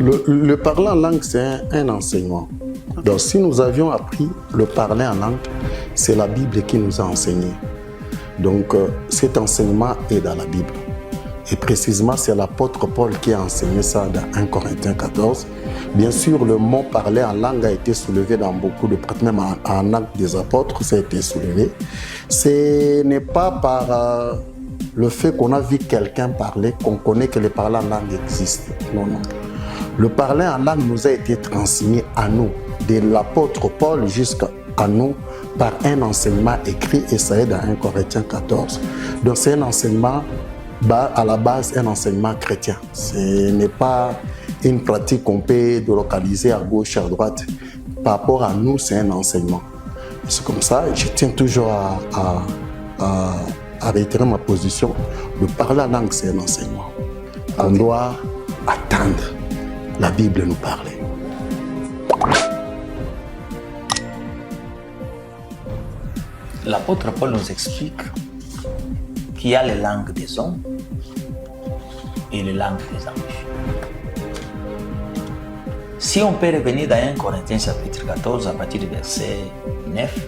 Le parler en langue, c'est un enseignement. Okay. Donc, si nous avions appris le parler en langue, c'est la Bible qui nous a enseigné. Donc, cet enseignement est dans la Bible. Et précisément, c'est l'apôtre Paul qui a enseigné ça dans 1 Corinthiens 14. Bien sûr, le mot parler en langue a été soulevé dans beaucoup de prêtres, même en Actes des apôtres, ça a été soulevé. Ce n'est pas par le fait qu'on a vu quelqu'un parler qu'on connaît que le parler en langue existe. Non, non. Le parler en langue nous a été transmis à nous, de l'apôtre Paul jusqu'à nous, par un enseignement écrit, et ça est dans 1 Corinthiens 14. Donc c'est un enseignement, à la base, un enseignement chrétien. Ce n'est pas une pratique qu'on peut délocaliser à gauche, à droite. Par rapport à nous, c'est un enseignement. C'est comme ça, je tiens toujours à réitérer ma position. Le parler en langue, c'est un enseignement. On doit attendre la Bible nous parler. L'apôtre Paul nous explique qu'il y a les langues des hommes et les langues des anges. Si on peut revenir dans 1 Corinthiens chapitre 14 à partir du verset 9,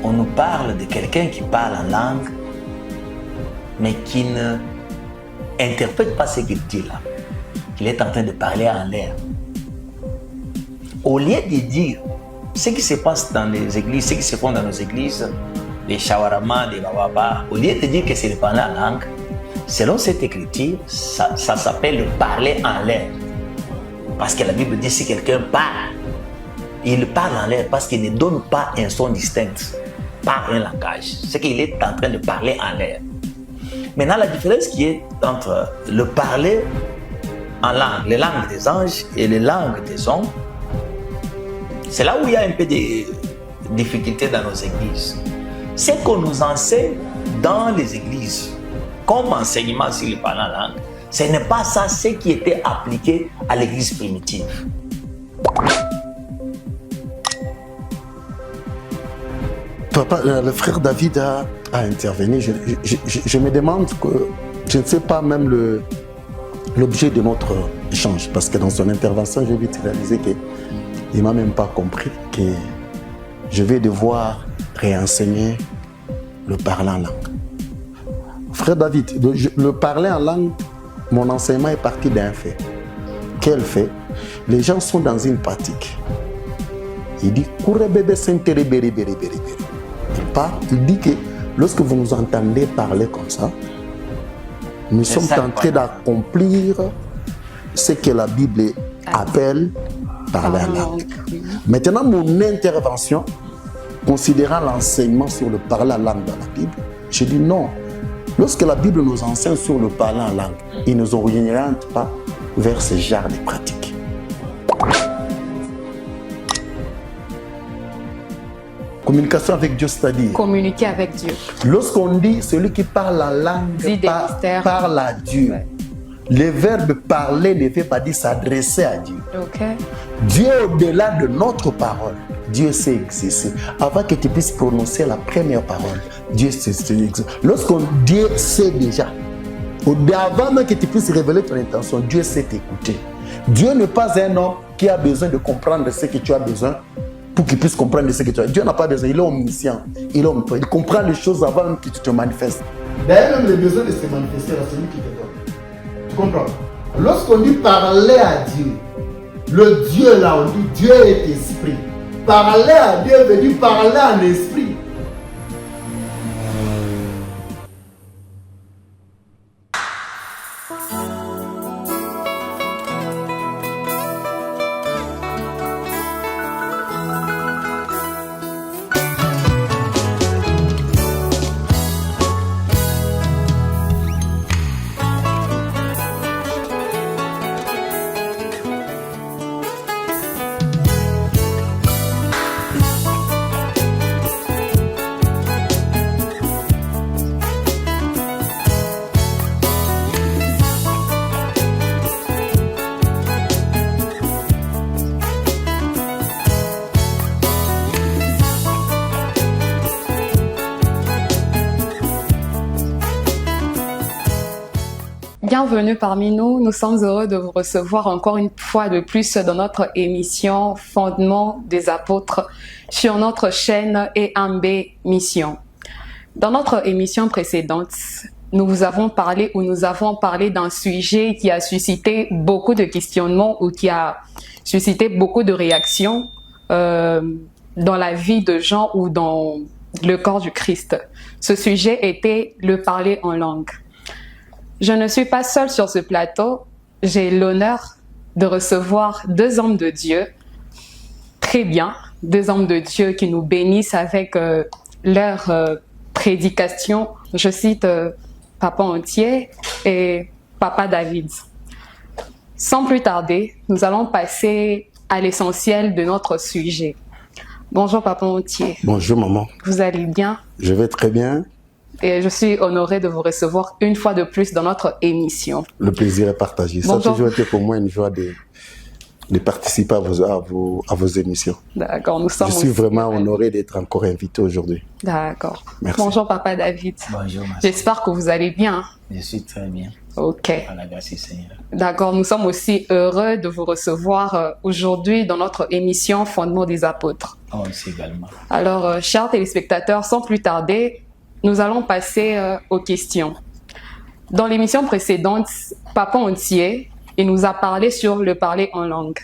on nous parle de quelqu'un qui parle en langue mais qui ne interprète pas ce qu'il dit là, qu'il est en train de parler en l'air. Au lieu de dire ce qui se passe dans les églises, ce qui se font dans nos églises, les shawarama, les bababa, au lieu de dire que c'est le parler en langue, selon cette écriture, ça s'appelle le parler en l'air. Parce que la Bible dit si quelqu'un parle, il parle en l'air parce qu'il ne donne pas un son distinct par un langage. C'est qu'il est en train de parler en l'air. Maintenant, la différence qui est entre le parler en langue, les langues des anges et les langues des hommes, c'est là où il y a un peu de difficultés dans nos églises. Ce qu'on nous enseigne dans les églises, comme enseignement sur le parler en langue, ce n'est pas ça ce qui était appliqué à l'église primitive. Papa, le frère David a intervenu. Je me demande que je ne sais pas même l'objet de notre échange, parce que dans son intervention, j'ai vite réalisé qu'il ne m'a même pas compris que je vais devoir réenseigner le parler en langue. Frère David, le parler en langue, mon enseignement est parti d'un fait. Quel fait? Les gens sont dans une pratique. Il dit il parle, il dit que lorsque vous nous entendez parler comme ça, nous sommes en train d'accomplir ce que la Bible appelle parler en langue. Maintenant, mon intervention, considérant l'enseignement sur le parler en langue dans la Bible, je dis non. Lorsque la Bible nous enseigne sur le parler en langue, il ne nous oriente pas vers ce genre de pratiques. Communication avec Dieu, c'est-à-dire communiquer avec Dieu. Lorsqu'on dit celui qui parle en langue parle à Dieu, ouais. Le verbe parler ne veut pas dire s'adresser à Dieu. Okay. Dieu au-delà de notre parole. Dieu sait exercer. Avant que tu puisses prononcer la première parole, Dieu sait exercer. Lorsqu'on Dieu sait déjà, avant même que tu puisses révéler ton intention, Dieu sait t'écouter. Dieu n'est pas un homme qui a besoin de comprendre ce que tu as besoin pour qu'il puisse comprendre ce que tu as. Dieu n'a pas besoin, il est omniscient, il comprend les choses avant même que tu te manifestes. D'ailleurs, même le besoin de se manifester, c'est lui qui te donne. Tu comprends? Lorsqu'on dit parler à Dieu, le Dieu là, on dit Dieu est esprit. Parler à Dieu veut dire parler en esprit. Bienvenue parmi nous. Nous sommes heureux de vous recevoir encore une fois de plus dans notre émission Fondement des apôtres sur notre chaîne EMB Mission. Dans notre émission précédente, nous avons parlé d'un sujet qui a suscité beaucoup de questionnements ou qui a suscité beaucoup de réactions dans la vie de gens ou dans le corps du Christ. Ce sujet était le parler en langue. Je ne suis pas seule sur ce plateau. J'ai l'honneur de recevoir deux hommes de Dieu, très bien, deux hommes de Dieu qui nous bénissent avec leur prédication. Je cite Papa Entier et Papa David. Sans plus tarder, nous allons passer à l'essentiel de notre sujet. Bonjour Papa Entier. Bonjour maman. Vous allez bien? Je vais très bien. Et je suis honorée de vous recevoir une fois de plus dans notre émission. Le plaisir est partagé. Bonjour. Ça a toujours été pour moi une joie de participer à vos émissions. D'accord, nous sommes Je suis aussi vraiment honoré d'être encore invité aujourd'hui. D'accord. Merci. Bonjour Papa David. Bonjour, ma J'espère que vous allez bien. Je suis très bien. Ok. Par la grâce du Seigneur. D'accord, nous sommes aussi heureux de vous recevoir aujourd'hui dans notre émission Fondement des apôtres. Oh, aussi également. Alors, chers téléspectateurs, sans plus tarder, nous allons passer aux questions. Dans l'émission précédente, Papa Entier, il nous a parlé sur le parler en langue.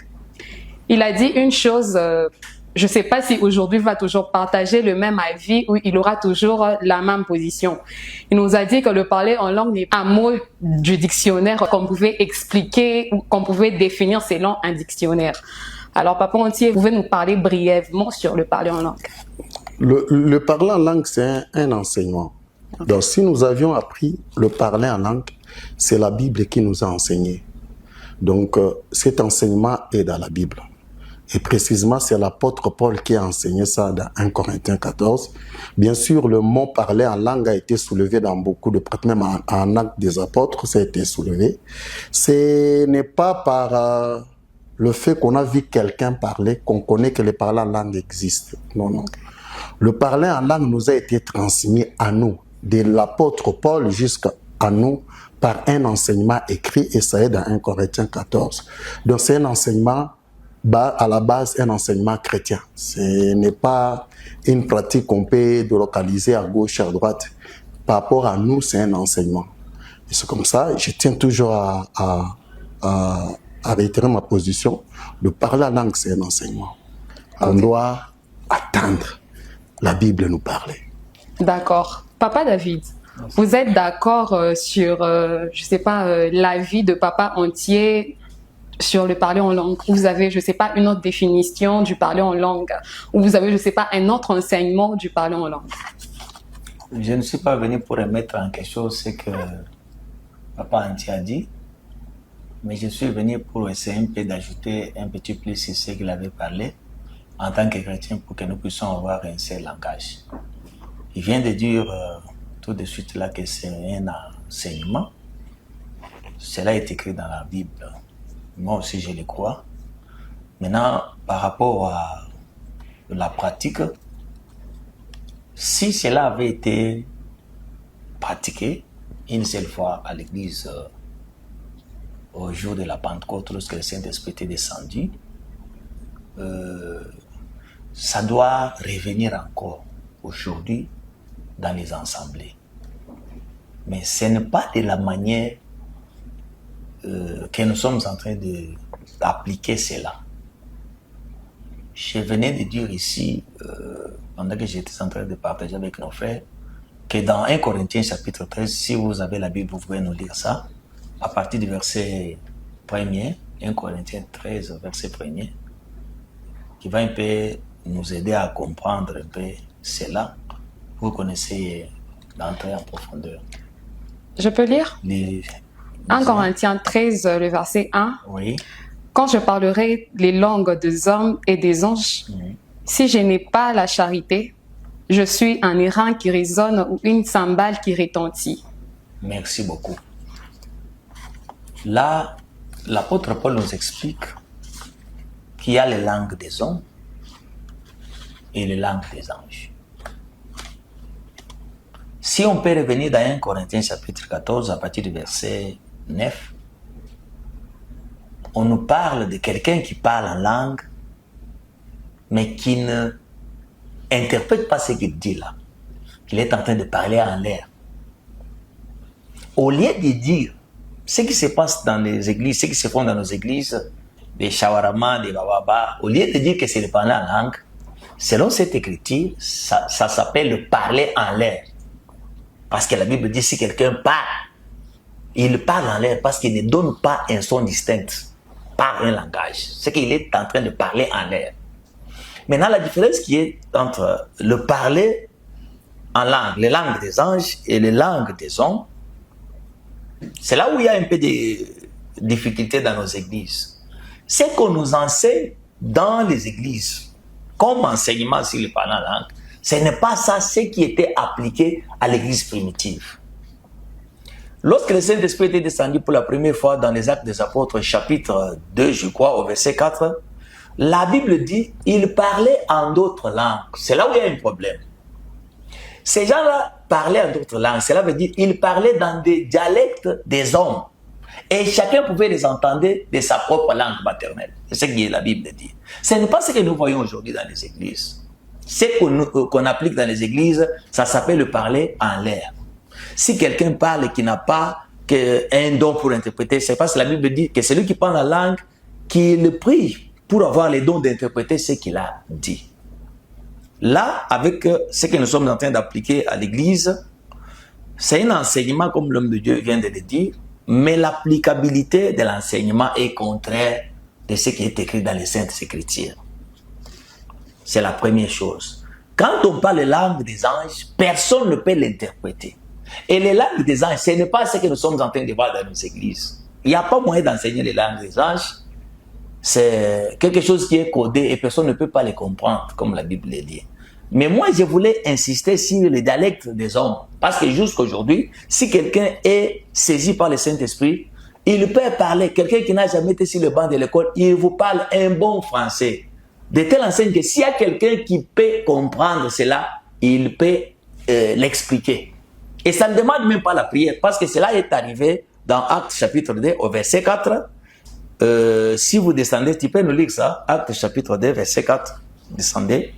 Il a dit une chose, je ne sais pas si aujourd'hui il va toujours partager le même avis ou il aura toujours la même position. Il nous a dit que le parler en langue n'est pas un mot du dictionnaire qu'on pouvait expliquer ou qu'on pouvait définir selon un dictionnaire. Alors, Papa Entier, vous pouvez nous parler brièvement sur le parler en langue? Le parler en langue, c'est un enseignement. Donc, si nous avions appris le parler en langue, c'est la Bible qui nous a enseigné. Donc, cet enseignement est dans la Bible. Et précisément, c'est l'apôtre Paul qui a enseigné ça dans 1 Corinthiens 14. Bien sûr, le mot parler en langue a été soulevé dans beaucoup de prêtres, même en Actes des apôtres, ça a été soulevé. Ce n'est pas par le fait qu'on a vu quelqu'un parler qu'on connaît que le parler en langue existe. Non, non. Le parler en langue nous a été transmis à nous, de l'apôtre Paul jusqu'à nous, par un enseignement écrit, et ça est dans 1 Corinthiens 14. Donc c'est un enseignement, à la base, un enseignement chrétien. Ce n'est pas une pratique qu'on peut délocaliser à gauche, à droite. Par rapport à nous, c'est un enseignement. Et c'est comme ça, je tiens toujours à réitérer ma position. Le parler en langue, c'est un enseignement. On doit attendre la Bible nous parler. D'accord. Papa David, vous êtes d'accord sur, je sais pas, l'avis de Papa Entier sur le parler en langue? Vous avez, je sais pas, une autre définition du parler en langue? Ou vous avez, je sais pas, un autre enseignement du parler en langue? Je ne suis pas venu pour remettre en question ce que Papa Entier a dit, mais je suis venu pour essayer un peu d'ajouter un petit plus sur ce qu'il avait parlé en tant que chrétien pour que nous puissions avoir un seul langage. Il vient de dire tout de suite là que c'est un enseignement. Cela est écrit dans la Bible. Moi aussi, je le crois. Maintenant, par rapport à la pratique, si cela avait été pratiqué une seule fois à l'église au jour de la Pentecôte, lorsque le Saint-Esprit était descendu, ça doit revenir encore aujourd'hui dans les assemblées. Mais ce n'est pas de la manière que nous sommes en train d'appliquer cela. Je venais de dire ici, pendant que j'étais en train de partager avec nos frères, que dans 1 Corinthiens chapitre 13, si vous avez la Bible, vous pouvez nous lire ça, à partir du verset 1er, 1 Corinthiens 13, verset 1er, qui va un peu nous aider à comprendre un peu cela. Vous connaissez d'entrer en profondeur. Je peux lire? 1 Corinthiens 13, le verset 1. Oui. Quand je parlerai les langues des hommes et des anges, si je n'ai pas la charité, je suis un airain qui résonne ou une cymbale qui retentit. Merci beaucoup. Là, l'apôtre Paul nous explique qu'il y a les langues des hommes et les langues des anges. Si on peut revenir dans 1 Corinthiens chapitre 14 à partir du verset 9, on nous parle de quelqu'un qui parle en langue, mais qui ne interprète pas ce qu'il dit là. Qu'il est en train de parler en l'air. Au lieu de dire ce qui se passe dans les églises, ce qui se font dans nos églises, des shawarama, des bababa, au lieu de dire que c'est le parler en langue, selon cette écriture, ça s'appelle le parler en l'air. Parce que la Bible dit si quelqu'un parle, il parle en l'air parce qu'il ne donne pas un son distinct par un langage. C'est qu'il est en train de parler en l'air. Maintenant, la différence qui est entre le parler en langue, les langues des anges et les langues des hommes, c'est là où il y a un peu de difficultés dans nos églises. C'est qu'on nous enseigne dans les églises, comme enseignement sur le parler en langue, ce n'est pas ça ce qui était appliqué à l'église primitive. Lorsque le Saint-Esprit était descendu pour la première fois dans les Actes des Apôtres, chapitre 2, je crois, au verset 4, la Bible dit il parlait en d'autres langues. C'est là où il y a un problème. Ces gens-là parlaient en d'autres langues. Cela veut dire qu'ils parlaient dans des dialectes des hommes. Et chacun pouvait les entendre de sa propre langue maternelle. C'est ce que la Bible dit. Ce n'est pas ce que nous voyons aujourd'hui dans les églises. Ce qu'on applique dans les églises, ça s'appelle le parler en l'air. Si quelqu'un parle et qui n'a pas un don pour interpréter, c'est parce que la Bible dit que celui qui parle la langue, qu'il prie pour avoir les dons d'interpréter ce qu'il a dit. Là, avec ce que nous sommes en train d'appliquer à l'église, c'est un enseignement comme l'homme de Dieu vient de le dire, mais l'applicabilité de l'enseignement est contraire de ce qui est écrit dans les Saintes Écritures. C'est la première chose. Quand on parle la langue des anges, personne ne peut l'interpréter. Et les langues des anges, ce n'est pas ce que nous sommes en train de voir dans nos églises. Il n'y a pas moyen d'enseigner les langues des anges. C'est quelque chose qui est codé et personne ne peut pas les comprendre, comme la Bible le dit. Mais moi, je voulais insister sur les dialectes des hommes. Parce que jusqu'à aujourd'hui, si quelqu'un est saisi par le Saint-Esprit, il peut parler. Quelqu'un qui n'a jamais été sur le banc de l'école, il vous parle un bon français. De telle enseigne que s'il y a quelqu'un qui peut comprendre cela, il peut l'expliquer. Et ça ne demande même pas la prière, parce que cela est arrivé dans Actes chapitre 2, au verset 4. Si vous descendez, tu peux nous lire ça. Actes chapitre 2, verset 4. Descendez.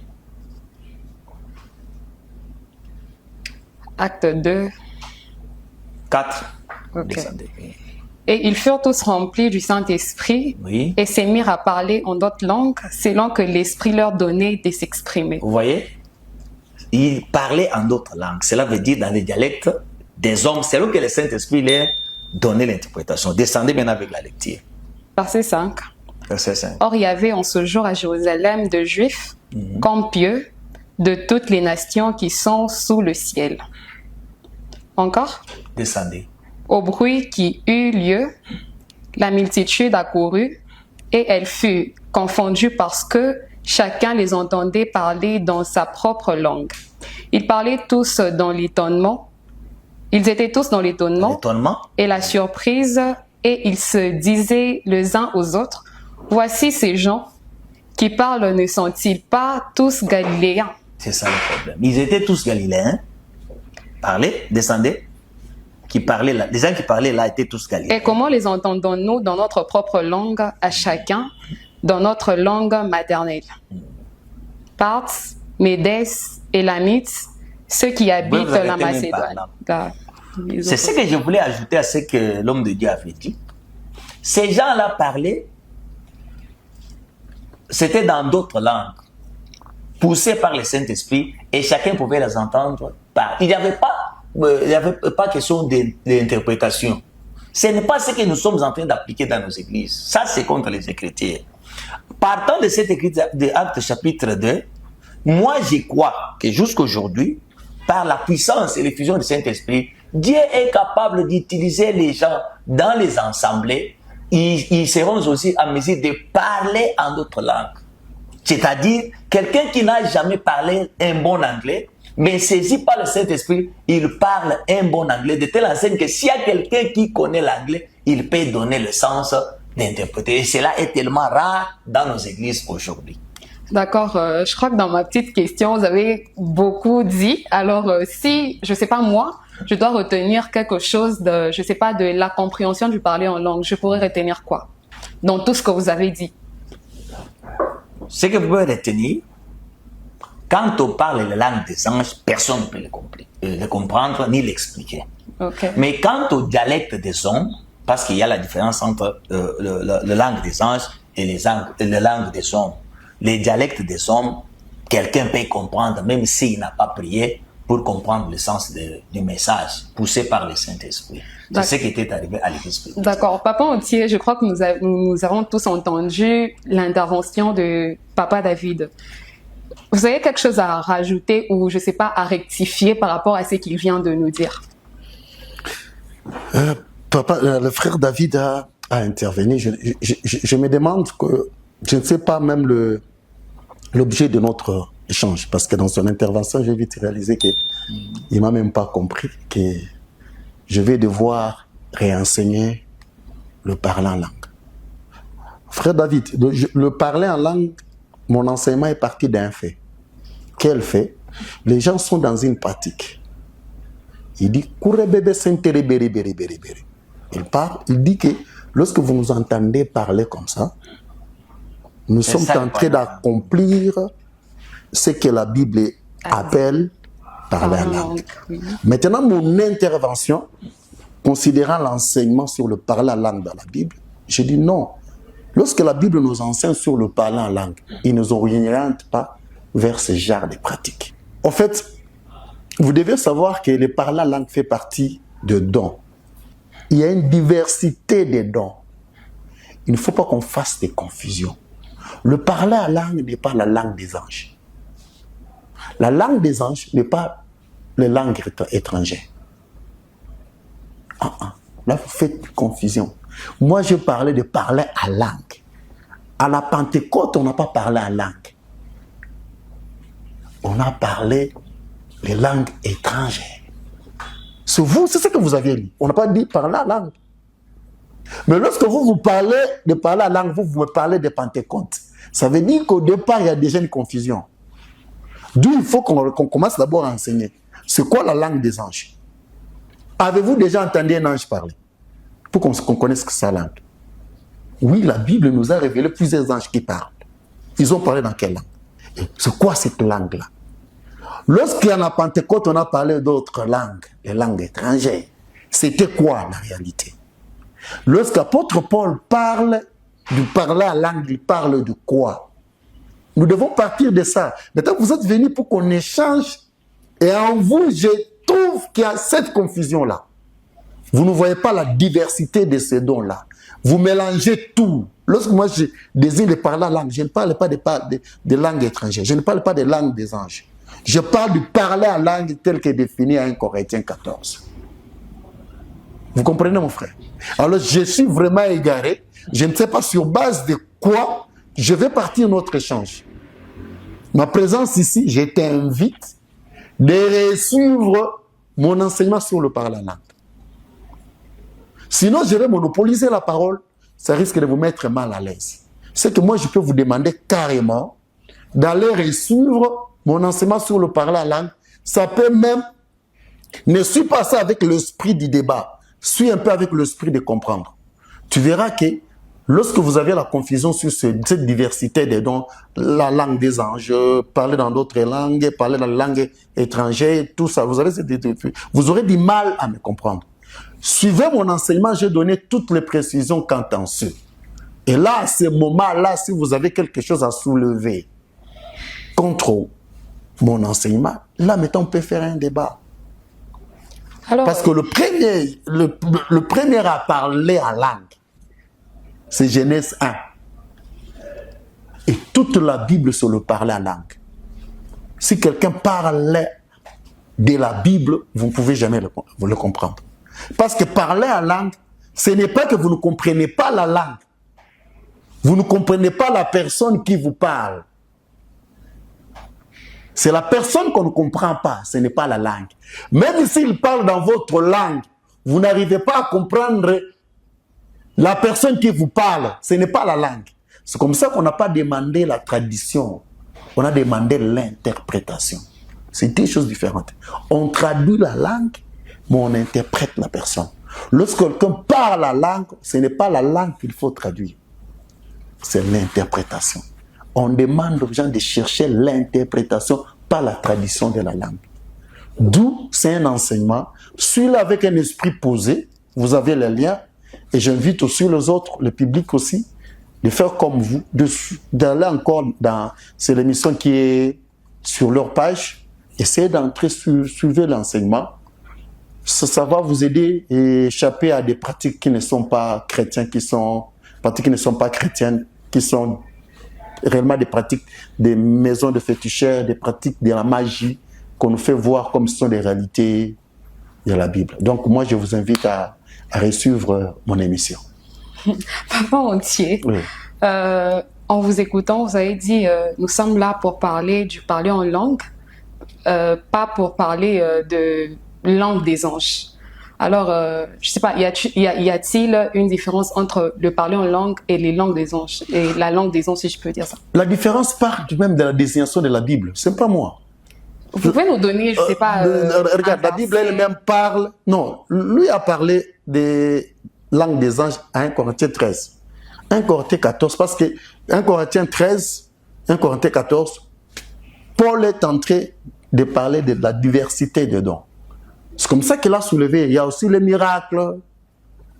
Acte 2. 4. Okay. Descendez. Et ils furent tous remplis du Saint-Esprit, Oui. et se mirent à parler en d'autres langues, selon que l'Esprit leur donnait de s'exprimer. Vous voyez? Ils parlaient en d'autres langues. Cela veut dire dans les dialectes des hommes, selon que le Saint-Esprit leur donnait l'interprétation. Descendez maintenant avec la lecture. Verset 5. Verset 5. Or, il y avait en ce jour à Jérusalem de Juifs, comme pieux, de toutes les nations qui sont sous le ciel. Encore? Descendez. Au bruit qui eut lieu, la multitude accourut, et elle fut confondue parce que chacun les entendait parler dans sa propre langue. Ils parlaient tous dans l'étonnement. Ils étaient tous dans l'étonnement et la surprise, et ils se disaient les uns aux autres, « Voici ces gens qui parlent, ne sont-ils pas tous galiléens ?» C'est ça le problème. Ils étaient tous galiléens. Parlez, descendez. Qui parlaient là, les gens qui parlaient là étaient tous galiléens. Et comment les entendons-nous dans notre propre langue à chacun, dans notre langue maternelle? Parthes, Médès, Élamites, ceux qui habitent la Macédoine. C'est ce que je voulais ajouter à ce que l'homme de Dieu avait dit. Ces gens-là parlaient, c'était dans d'autres langues, poussés par le Saint-Esprit, et chacun pouvait les entendre. Il n'y avait pas question d'interprétation. Ce n'est pas ce que nous sommes en train d'appliquer dans nos églises. Ça, c'est contre les Écritures. Partant de cette écriture de Actes chapitre 2, moi, je crois que jusqu'à aujourd'hui, par la puissance et l'effusion du Saint-Esprit, Dieu est capable d'utiliser les gens dans les assemblées. Ils seront aussi en mesure de parler en d'autres langues. C'est-à-dire, quelqu'un qui n'a jamais parlé un bon anglais, mais saisi par le Saint-Esprit, il parle un bon anglais, de telle enseigne que s'il y a quelqu'un qui connaît l'anglais, il peut donner le sens d'interpréter. Et cela est tellement rare dans nos églises aujourd'hui. D'accord, je crois que dans ma petite question, vous avez beaucoup dit. Alors, si, je ne sais pas moi, je dois retenir quelque chose de, je sais pas, de la compréhension du parler en langue, je pourrais retenir quoi dans tout ce que vous avez dit? Ce que vous pouvez retenir, quand on parle la langue des anges, personne ne peut le comprendre ni l'expliquer. Okay. Mais quant au dialecte des hommes, parce qu'il y a la différence entre la langue des anges et la langue des hommes. Les dialectes des hommes, quelqu'un peut comprendre, même s'il n'a pas prié, pour comprendre le sens du message poussé par le Saint-Esprit. C'est ce qui était arrivé à l'Église. D'accord. Papa Entier, je crois que nous avons tous entendu l'intervention de Papa David. Vous avez quelque chose à rajouter ou, je ne sais pas, à rectifier par rapport à ce qu'il vient de nous dire? Papa, le frère David a intervenu. Je me demande que, je ne sais pas même l'objet de notre échange, parce que dans son intervention, j'ai vite réalisé qu'il ne m'a même pas compris que je vais devoir réenseigner le parler en langue. Frère David, le parler en langue, mon enseignement est parti d'un fait. Quel fait? Les gens sont dans une pratique. Il dit, il parle, il dit que lorsque vous nous entendez parler comme ça, nous sommes en train d'accomplir ce que la Bible appelle parler en langue. Maintenant, mon intervention, considérant l'enseignement sur le parler en langue dans la Bible, je dis non. Lorsque la Bible nous enseigne sur le parler en langue, il ne nous oriente pas vers ce genre de pratiques. En fait, vous devez savoir que le parler en langue fait partie de dons. Il y a une diversité de dons. Il ne faut pas qu'on fasse des confusions. Le parler en langue n'est pas la langue des anges. La langue des anges n'est pas la langue étrangère. Là, vous faites confusion. Moi, je parlais de parler en langue. À la Pentecôte, on n'a pas parlé en langue. On a parlé les langues étrangères. C'est vous, c'est ce que vous aviez dit. On n'a pas dit parler en langue. Mais lorsque vous parlez de parler en langue, vous me parlez de Pentecôte. Ça veut dire qu'au départ, il y a déjà une confusion. D'où il faut qu'on commence d'abord à enseigner. C'est quoi la langue des anges? Avez-vous déjà entendu un ange parler? Pour qu'on connaisse sa langue. Oui, la Bible nous a révélé plusieurs anges qui parlent. Ils ont parlé dans quelle langue? C'est quoi cette langue-là? Lorsqu'il y a la Pentecôte, on a parlé d'autres langues, les langues étrangères. C'était quoi la réalité? Lorsqu'apôtre Paul parle du parler en langue, il parle de quoi? Nous devons partir de ça. Maintenant, vous êtes venus pour qu'on échange et en vous, je trouve qu'il y a cette confusion-là. Vous ne voyez pas la diversité de ces dons-là. Vous mélangez tout. Lorsque moi je désigne de parler en langue, je ne parle pas de langue étrangère. Je ne parle pas de langue des anges. Je parle du parler en langue tel que défini à 1 Corinthiens 14. Vous comprenez, mon frère? Alors, je suis vraiment égaré. Je ne sais pas sur base de quoi je vais partir notre échange. Ma présence ici, je t'invite de suivre mon enseignement sur le parler en langue. Sinon, je vais monopoliser la parole. Ça risque de vous mettre mal à l'aise. C'est que moi, je peux vous demander carrément d'aller suivre mon enseignement sur le parler en langue. Ça peut même... Ne suis pas ça avec l'esprit du débat. Suis un peu avec l'esprit de comprendre. Tu verras que lorsque vous avez la confusion sur cette diversité des dons, la langue des anges, parler dans d'autres langues, parler dans la langue étrangère, tout ça, vous aurez du mal à me comprendre. Suivez mon enseignement, j'ai donné toutes les précisions quant à ce. Et là, à ce moment-là, si vous avez quelque chose à soulever contre mon enseignement, là, maintenant, on peut faire un débat. Alors, parce que le premier à parler en langue, c'est Genèse 1. Et toute la Bible sur le parler en langue. Si quelqu'un parle de la Bible, vous ne pouvez jamais le comprendre. Parce que parler en langue, ce n'est pas que vous ne comprenez pas la langue. Vous ne comprenez pas la personne qui vous parle. C'est la personne qu'on ne comprend pas, ce n'est pas la langue. Même s'il parle dans votre langue, vous n'arrivez pas à comprendre la personne qui vous parle, ce n'est pas la langue. C'est comme ça qu'on n'a pas demandé la tradition, on a demandé l'interprétation. C'est deux choses différentes. On traduit la langue, mais on interprète la personne. Lorsque quelqu'un parle la langue, ce n'est pas la langue qu'il faut traduire, c'est l'interprétation. On demande aux gens de chercher l'interprétation, pas la tradition de la langue. D'où c'est un enseignement. Suis-le avec un esprit posé, vous avez les liens, et j'invite aussi les autres, le public aussi, de faire comme vous, d'aller encore dans... C'est l'émission qui est sur leur page. Essayez d'entrer, suivez l'enseignement. Ça va vous aider à échapper à des pratiques qui ne sont pas chrétiennes, pratiques qui ne sont pas chrétiennes, qui sont réellement des pratiques des maisons de féticheurs, des pratiques de la magie qu'on nous fait voir comme ce sont des réalités de la Bible. Donc moi, je vous invite à suivre mon émission. Papa Entier, oui. En vous écoutant, vous avez dit nous sommes là pour parler en langue, pas pour parler de langue des anges. Alors, je sais pas, y a-t-il une différence entre le parler en langue et les langues des anges, et la langue des anges, si je peux dire ça? La différence part même de la désignation de la Bible. C'est pas moi. Vous pouvez nous donner, je sais pas... regarde, la Bible elle-même parle... Non, lui a parlé des langues des anges à 1 Corinthiens 13. 1 Corinthiens 14, parce que 1 Corinthiens 13, 1 Corinthiens 14, Paul est en train de parler de la diversité des dons. C'est comme ça qu'il a soulevé. Il y a aussi les miracles,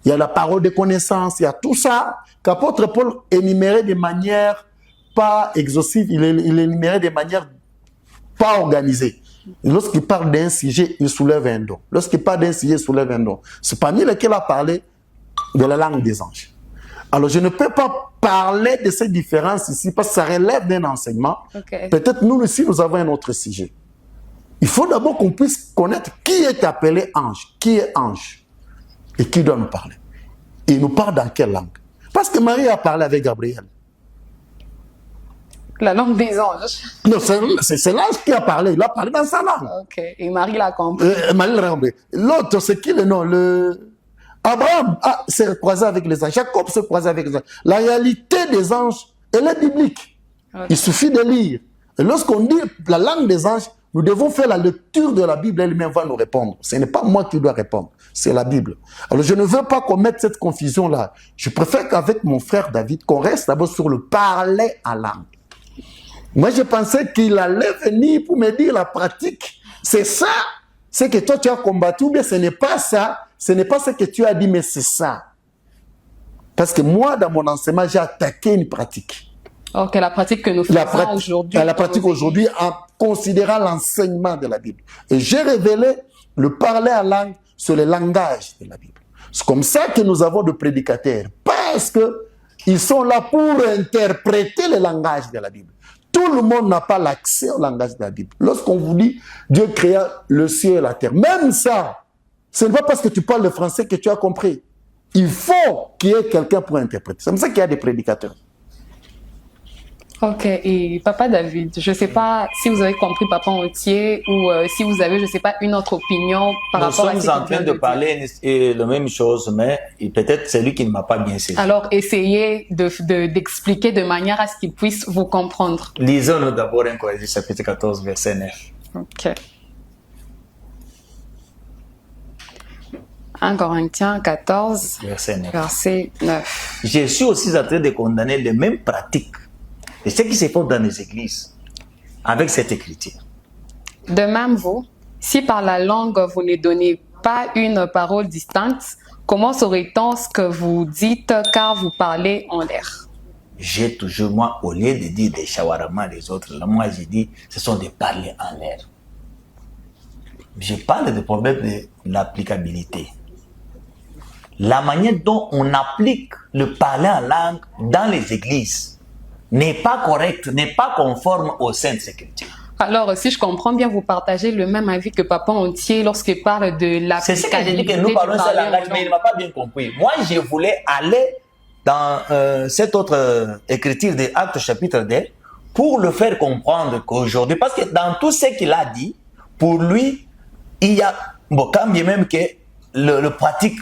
il y a la parole de connaissance, il y a tout ça qu'apôtre Paul énumérait de manière pas exhaustive, il énumérait de manière pas organisée. Lorsqu'il parle d'un sujet, il soulève un don. Lorsqu'il parle d'un sujet, il soulève un don. C'est parmi lesquels il a parlé de la langue des anges. Alors, je ne peux pas parler de ces différences ici parce que ça relève d'un enseignement. Okay. Peut-être nous aussi, nous avons un autre sujet. Il faut d'abord qu'on puisse connaître qui est appelé ange, qui est ange et qui doit nous parler. Et il nous parle dans quelle langue? Parce que Marie a parlé avec Gabriel. La langue des anges. Non, c'est l'ange qui a parlé. Il a parlé dans sa langue. Ok. Et Marie l'a compris. Marie l'a compris. L'autre, c'est qui le nom? Abraham s'est croisé avec les anges. Jacob s'est croisé avec les anges. La réalité des anges, elle est biblique. Okay. Il suffit de lire. Et lorsqu'on dit la langue des anges, nous devons faire la lecture de la Bible, elle-même va nous répondre. Ce n'est pas moi qui dois répondre, c'est la Bible. Alors je ne veux pas qu'on mette cette confusion-là. Je préfère qu'avec mon frère David, qu'on reste d'abord sur le parler en langue. Moi, je pensais qu'il allait venir pour me dire la pratique. C'est ça, c'est que toi tu as combattu, mais ce n'est pas ça. Ce n'est pas ce que tu as dit, mais c'est ça. Parce que moi, dans mon enseignement, j'ai attaqué une pratique. Ok, la pratique que nous faisons aujourd'hui. La pratique aujourd'hui en considérant l'enseignement de la Bible. Et j'ai révélé le parler en langue sur le langage de la Bible. C'est comme ça que nous avons des prédicateurs. Parce qu'ils sont là pour interpréter le langage de la Bible. Tout le monde n'a pas l'accès au langage de la Bible. Lorsqu'on vous dit Dieu créa le ciel et la terre, même ça, ce n'est pas parce que tu parles le français que tu as compris. Il faut qu'il y ait quelqu'un pour interpréter. C'est comme ça qu'il y a des prédicateurs. Ok, et Papa David, je ne sais pas si vous avez compris Papa Entier ou si vous avez, je ne sais pas, une autre opinion par rapport à ce que nous sommes en train de parler la même chose, mais peut-être c'est lui qui ne m'a pas bien saisi. Alors, essayez d'expliquer de manière à ce qu'il puisse vous comprendre. Lisons-nous d'abord 1 Corinthiens chapitre 14, verset 9. Ok. 1 Corinthiens 14, verset 9. Je suis aussi en train de condamner les mêmes pratiques de ce qui se fait dans les églises avec cette écriture. De même, vous, si par la langue vous ne donnez pas une parole distincte, comment saurait-on ce que vous dites car vous parlez en l'air? J'ai toujours, moi, au lieu de dire des shawarma les autres, là, moi j'ai dit, ce sont des parler en l'air. Je parle du problème de l'applicabilité. La manière dont on applique le parler en langue dans les églises n'est pas correcte, n'est pas conforme aux Saintes Écritures. Alors, si je comprends bien, vous partagez le même avis que Papa Entier lorsqu'il parle de l'applicabilité. C'est ce que j'ai dit, que nous parlons ce langage, mais il ne m'a pas bien compris. Moi, je voulais aller dans cette autre écriture des Actes chapitre 2 pour le faire comprendre qu'aujourd'hui, parce que dans tout ce qu'il a dit, pour lui, il y a, bon, quand bien même que le pratique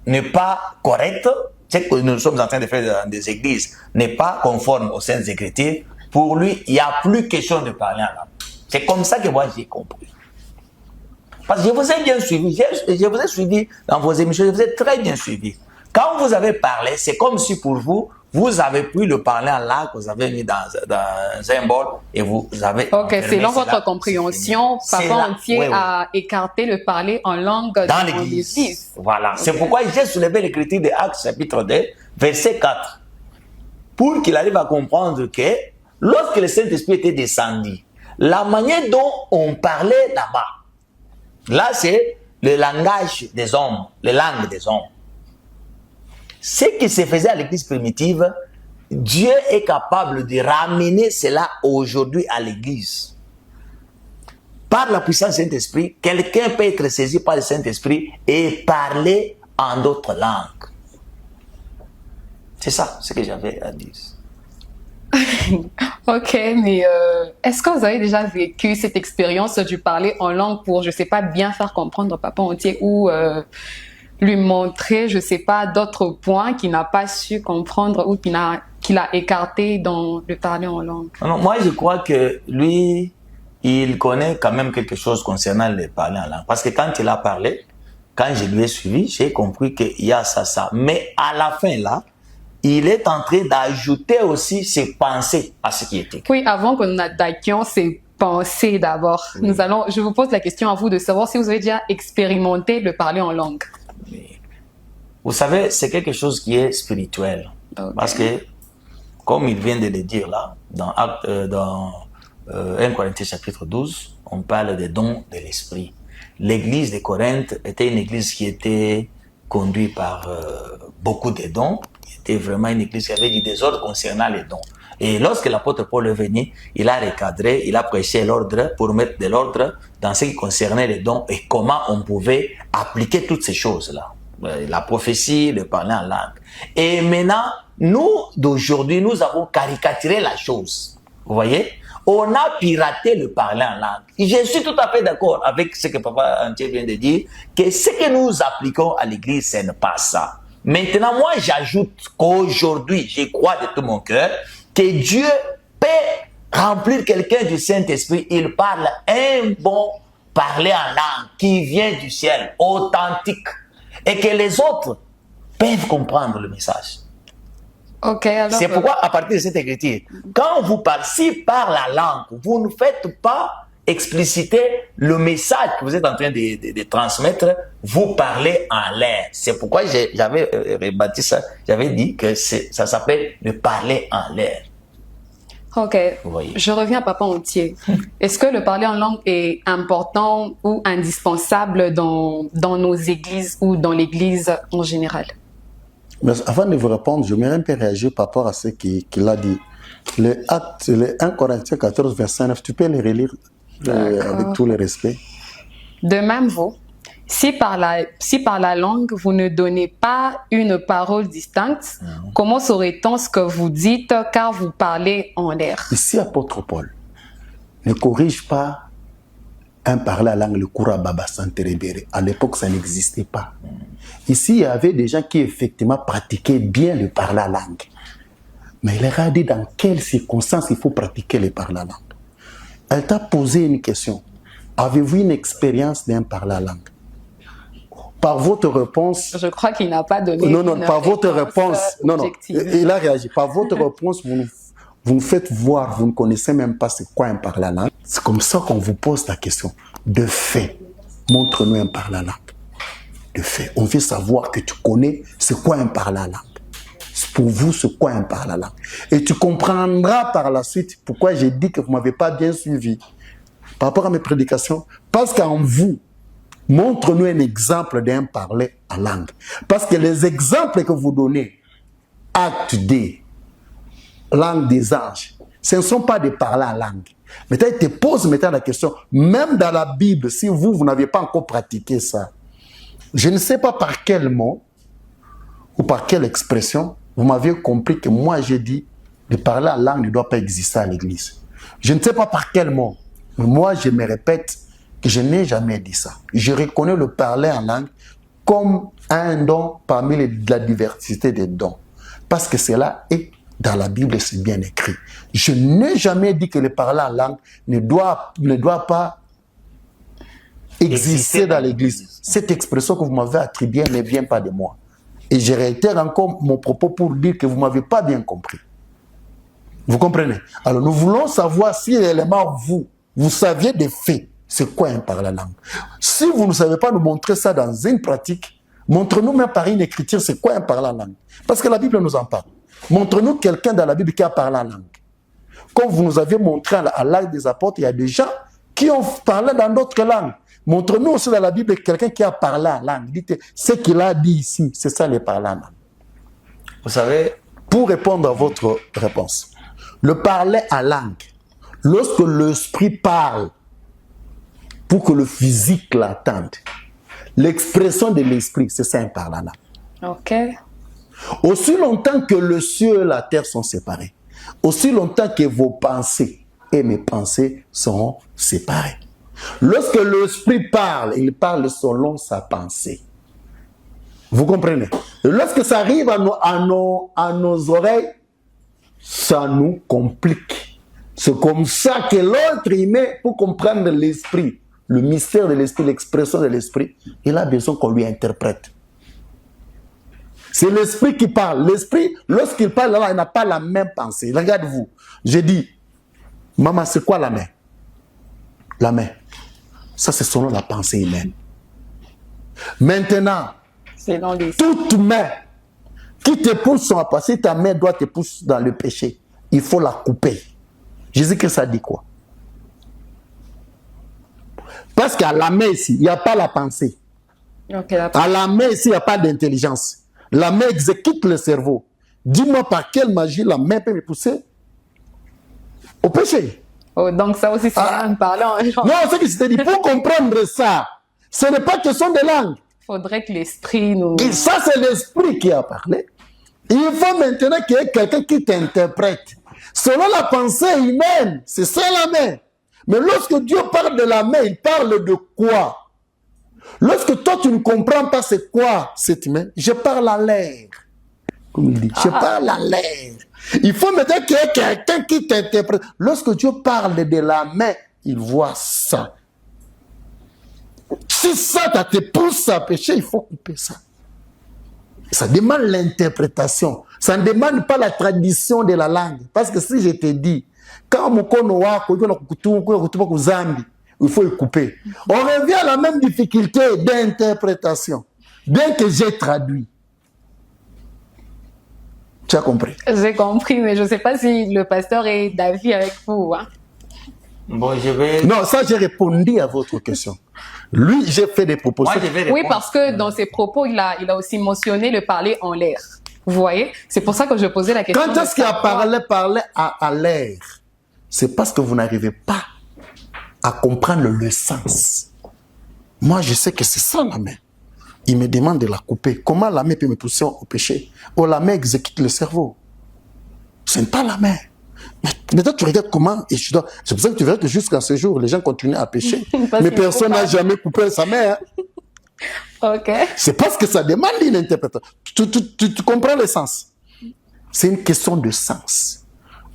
n'est pas correct, ce que nous sommes en train de faire dans des églises n'est pas conforme aux Saintes Écritures, pour lui, il n'y a plus question de parler en langue. C'est comme ça que moi j'ai compris. Parce que je vous ai bien suivi, je vous ai suivi dans vos émissions, je vous ai très bien suivi. Quand vous avez parlé, c'est comme si pour vous, vous avez pris le parler en langue, vous avez mis dans un bol et vous avez... Ok, selon votre compréhension, Papa Entier a écarté le parler en langue dans l'Église. Voilà, okay. C'est pourquoi j'ai soulevé l'écriture de Actes chapitre 2, verset 4. Pour qu'il arrive à comprendre que lorsque le Saint-Esprit était descendu, la manière dont on parlait là-bas, là c'est le langage des hommes, les langues des hommes. Ce qui se faisait à l'église primitive, Dieu est capable de ramener cela aujourd'hui à l'église. Par la puissance du Saint-Esprit, quelqu'un peut être saisi par le Saint-Esprit et parler en d'autres langues. C'est ça ce que j'avais à dire. Ok, mais est-ce que vous avez déjà vécu cette expérience du parler en langue pour, je ne sais pas, bien faire comprendre Papa Entier ou lui montrer, je ne sais pas, d'autres points qu'il n'a pas su comprendre ou qu'il a écarté dans le parler en langue? Non, moi, je crois que lui, il connaît quand même quelque chose concernant le parler en langue. Parce que quand il a parlé, quand je lui ai suivi, j'ai compris qu'il y a ça. Mais à la fin, là, il est en train d'ajouter aussi ses pensées à ce qui était. Oui, avant que nous n'attaquions ses pensées d'abord, oui. Je vous pose la question à vous de savoir si vous avez déjà expérimenté le parler en langue. Vous savez, c'est quelque chose qui est spirituel. Okay. Parce que, comme il vient de le dire là, dans 1 Corinthiens chapitre 12, on parle des dons de l'esprit. L'église de Corinthe était une église qui était conduite par beaucoup de dons. C'était vraiment une église qui avait du désordre concernant les dons. Et lorsque l'apôtre Paul est venu, il a recadré, il a prêché l'ordre pour mettre de l'ordre dans ce qui concernait les dons et comment on pouvait appliquer toutes ces choses-là. La prophétie, le parler en langue. Et maintenant, nous, d'aujourd'hui, nous avons caricaturé la chose. Vous voyez? On a piraté le parler en langue. Je suis tout à fait d'accord avec ce que Papa Entier vient de dire, que ce que nous appliquons à l'église, ce n'est pas ça. Maintenant, moi, j'ajoute qu'aujourd'hui, je crois de tout mon cœur que Dieu peut remplir quelqu'un du Saint-Esprit. Il parle un bon parler en langue qui vient du ciel, authentique, et que les autres peuvent comprendre le message. Okay, c'est pourquoi, à partir de cette écriture, quand vous parlez, si par la langue, vous ne faites pas expliciter le message que vous êtes en train de transmettre, vous parlez en l'air. C'est pourquoi j'avais rebâti ça, j'avais dit que ça s'appelle le parler en l'air. Ok, je reviens à Papa Entier. Est-ce que le parler en langue est important ou indispensable dans nos églises ou dans l'église en général? Mais avant de vous répondre, je voudrais un peu réagir par rapport à ce qu'il a dit. Les actes, les 1 Corinthiens 14, verset 9, tu peux les relire avec tout le respect. De même, vous, si par la langue, vous ne donnez pas une parole distincte, comment saurait-on ce que vous dites car vous parlez en l'air? Ici, apôtre Paul ne corrige pas un parler à langue, le Koura Baba Santerebere. À l'époque, ça n'existait pas. Ici, il y avait des gens qui effectivement pratiquaient bien le parler à langue. Mais il leur a dit dans quelles circonstances il faut pratiquer le parler à langue. Elle t'a posé une question. Avez-vous une expérience d'un parler à langue? Par votre réponse... Je crois qu'il n'a pas donné par votre réponse... il a réagi. Par votre réponse, vous nous faites voir, vous ne connaissez même pas c'est quoi un parler à langue. C'est comme ça qu'on vous pose la question. De fait, montre-nous un parler à langue. De fait, on veut savoir que tu connais c'est quoi un parler à langue. Pour vous, c'est quoi un parler à langue. Et tu comprendras par la suite pourquoi j'ai dit que vous ne m'avez pas bien suivi par rapport à mes prédications. Parce qu'en vous, montre-nous un exemple d'un parler à langue. Parce que les exemples que vous donnez, acte 2, langue des anges, ce ne sont pas des parler à langue. Maintenant, il te pose maintenant la question, même dans la Bible, si vous n'avez pas encore pratiqué ça, je ne sais pas par quel mot ou par quelle expression, vous m'avez compris que moi j'ai dit, de parler à langue ne doit pas exister à l'église. Je ne sais pas par quel mot, mais moi je me répète que je n'ai jamais dit ça. Je reconnais le parler en langue comme un don parmi la diversité des dons. Parce que cela est dans la Bible, c'est bien écrit. Je n'ai jamais dit que le parler en langue ne doit pas exister dans l'église. Cette expression que vous m'avez attribuée ne vient pas de moi. Et je réitère encore mon propos pour dire que vous ne m'avez pas bien compris. Vous comprenez? Alors nous voulons savoir si réellement vous saviez des faits. C'est quoi un parler la langue? Si vous ne savez pas nous montrer ça dans une pratique, montre-nous même par une écriture c'est quoi un parler la langue. Parce que la Bible nous en parle. Montre-nous quelqu'un dans la Bible qui a parlé la langue. Comme vous nous avez montré à l'Acte des Apôtres, il y a des gens qui ont parlé dans d'autres langues. Montre-nous aussi dans la Bible quelqu'un qui a parlé la langue. Dites ce qu'il a dit ici, c'est ça les parler la langue. Vous savez, pour répondre à votre réponse, le parler à langue, lorsque l'esprit parle pour que le physique l'attende, l'expression de l'esprit, c'est ça un parler la langue. Ok. Aussi longtemps que le ciel et la terre sont séparés, aussi longtemps que vos pensées et mes pensées seront séparées. Lorsque l'esprit parle, il parle selon sa pensée. Vous comprenez? Et lorsque ça arrive à nos oreilles, ça nous complique. C'est comme ça que l'autre humain, pour comprendre l'esprit, le mystère de l'esprit, l'expression de l'esprit, il a besoin qu'on lui interprète. C'est l'esprit qui parle. L'esprit, lorsqu'il parle, là, il n'a pas la même pensée. Regarde-vous. J'ai dit, maman, c'est quoi la main? La main. Ça, c'est selon la pensée humaine. Maintenant, toute main qui te pousse à passer, ta main doit te pousser dans le péché. Il faut la couper. Jésus-Christ ça dit quoi? Parce qu'à la main ici, il n'y a pas la pensée. Okay, à la main ici, il n'y a pas d'intelligence. La main exécute le cerveau. Dis-moi par quelle magie la main peut me pousser au péché. Oh, donc ça aussi, c'est un parlant. Non, c'est ce que je t'ai dit. Pour comprendre ça, ce n'est pas question de langue. Il faudrait que l'esprit nous... Et ça, c'est l'esprit qui a parlé. Il faut maintenant qu'il y ait quelqu'un qui t'interprète. Selon la pensée humaine, c'est ça la main. Mais lorsque Dieu parle de la main, il parle de quoi? Lorsque toi, tu ne comprends pas c'est quoi cette main, je parle à l'air. Comme il dit, je parle à l'air. Il faut maintenant qu'il y ait quelqu'un qui t'interprète. Lorsque Dieu parle de la main, il voit ça. Si ça te pousse à pécher, il faut couper ça. Ça demande l'interprétation. Ça ne demande pas la tradition de la langue. Parce que si je te dis, quand il faut le couper. On revient à la même difficulté d'interprétation. Bien que j'ai traduit. Tu as compris? J'ai compris, mais je ne sais pas si le pasteur est d'avis avec vous. Hein? Bon, je vais... Non, ça, j'ai répondu à votre question. Lui, j'ai fait des propositions. Oui, parce que dans ses propos, il a aussi mentionné le parler en l'air. Vous voyez? C'est pour ça que je posais la question. Quand est-ce qu'il a parlé à l'air? C'est parce que vous n'arrivez pas à comprendre le sens. Moi, je sais que c'est ça la main. Il me demande de la couper. Comment la main peut me pousser au péché? Oh, la main exécute le cerveau. Ce n'est pas la main. Mais toi, tu regardes comment... C'est pour ça que tu verras que jusqu'à ce jour, les gens continuent à pécher. Mais personne n'a jamais coupé sa main. Hein. Ok. C'est parce que ça demande une interprétation. Tu comprends le sens? C'est une question de sens.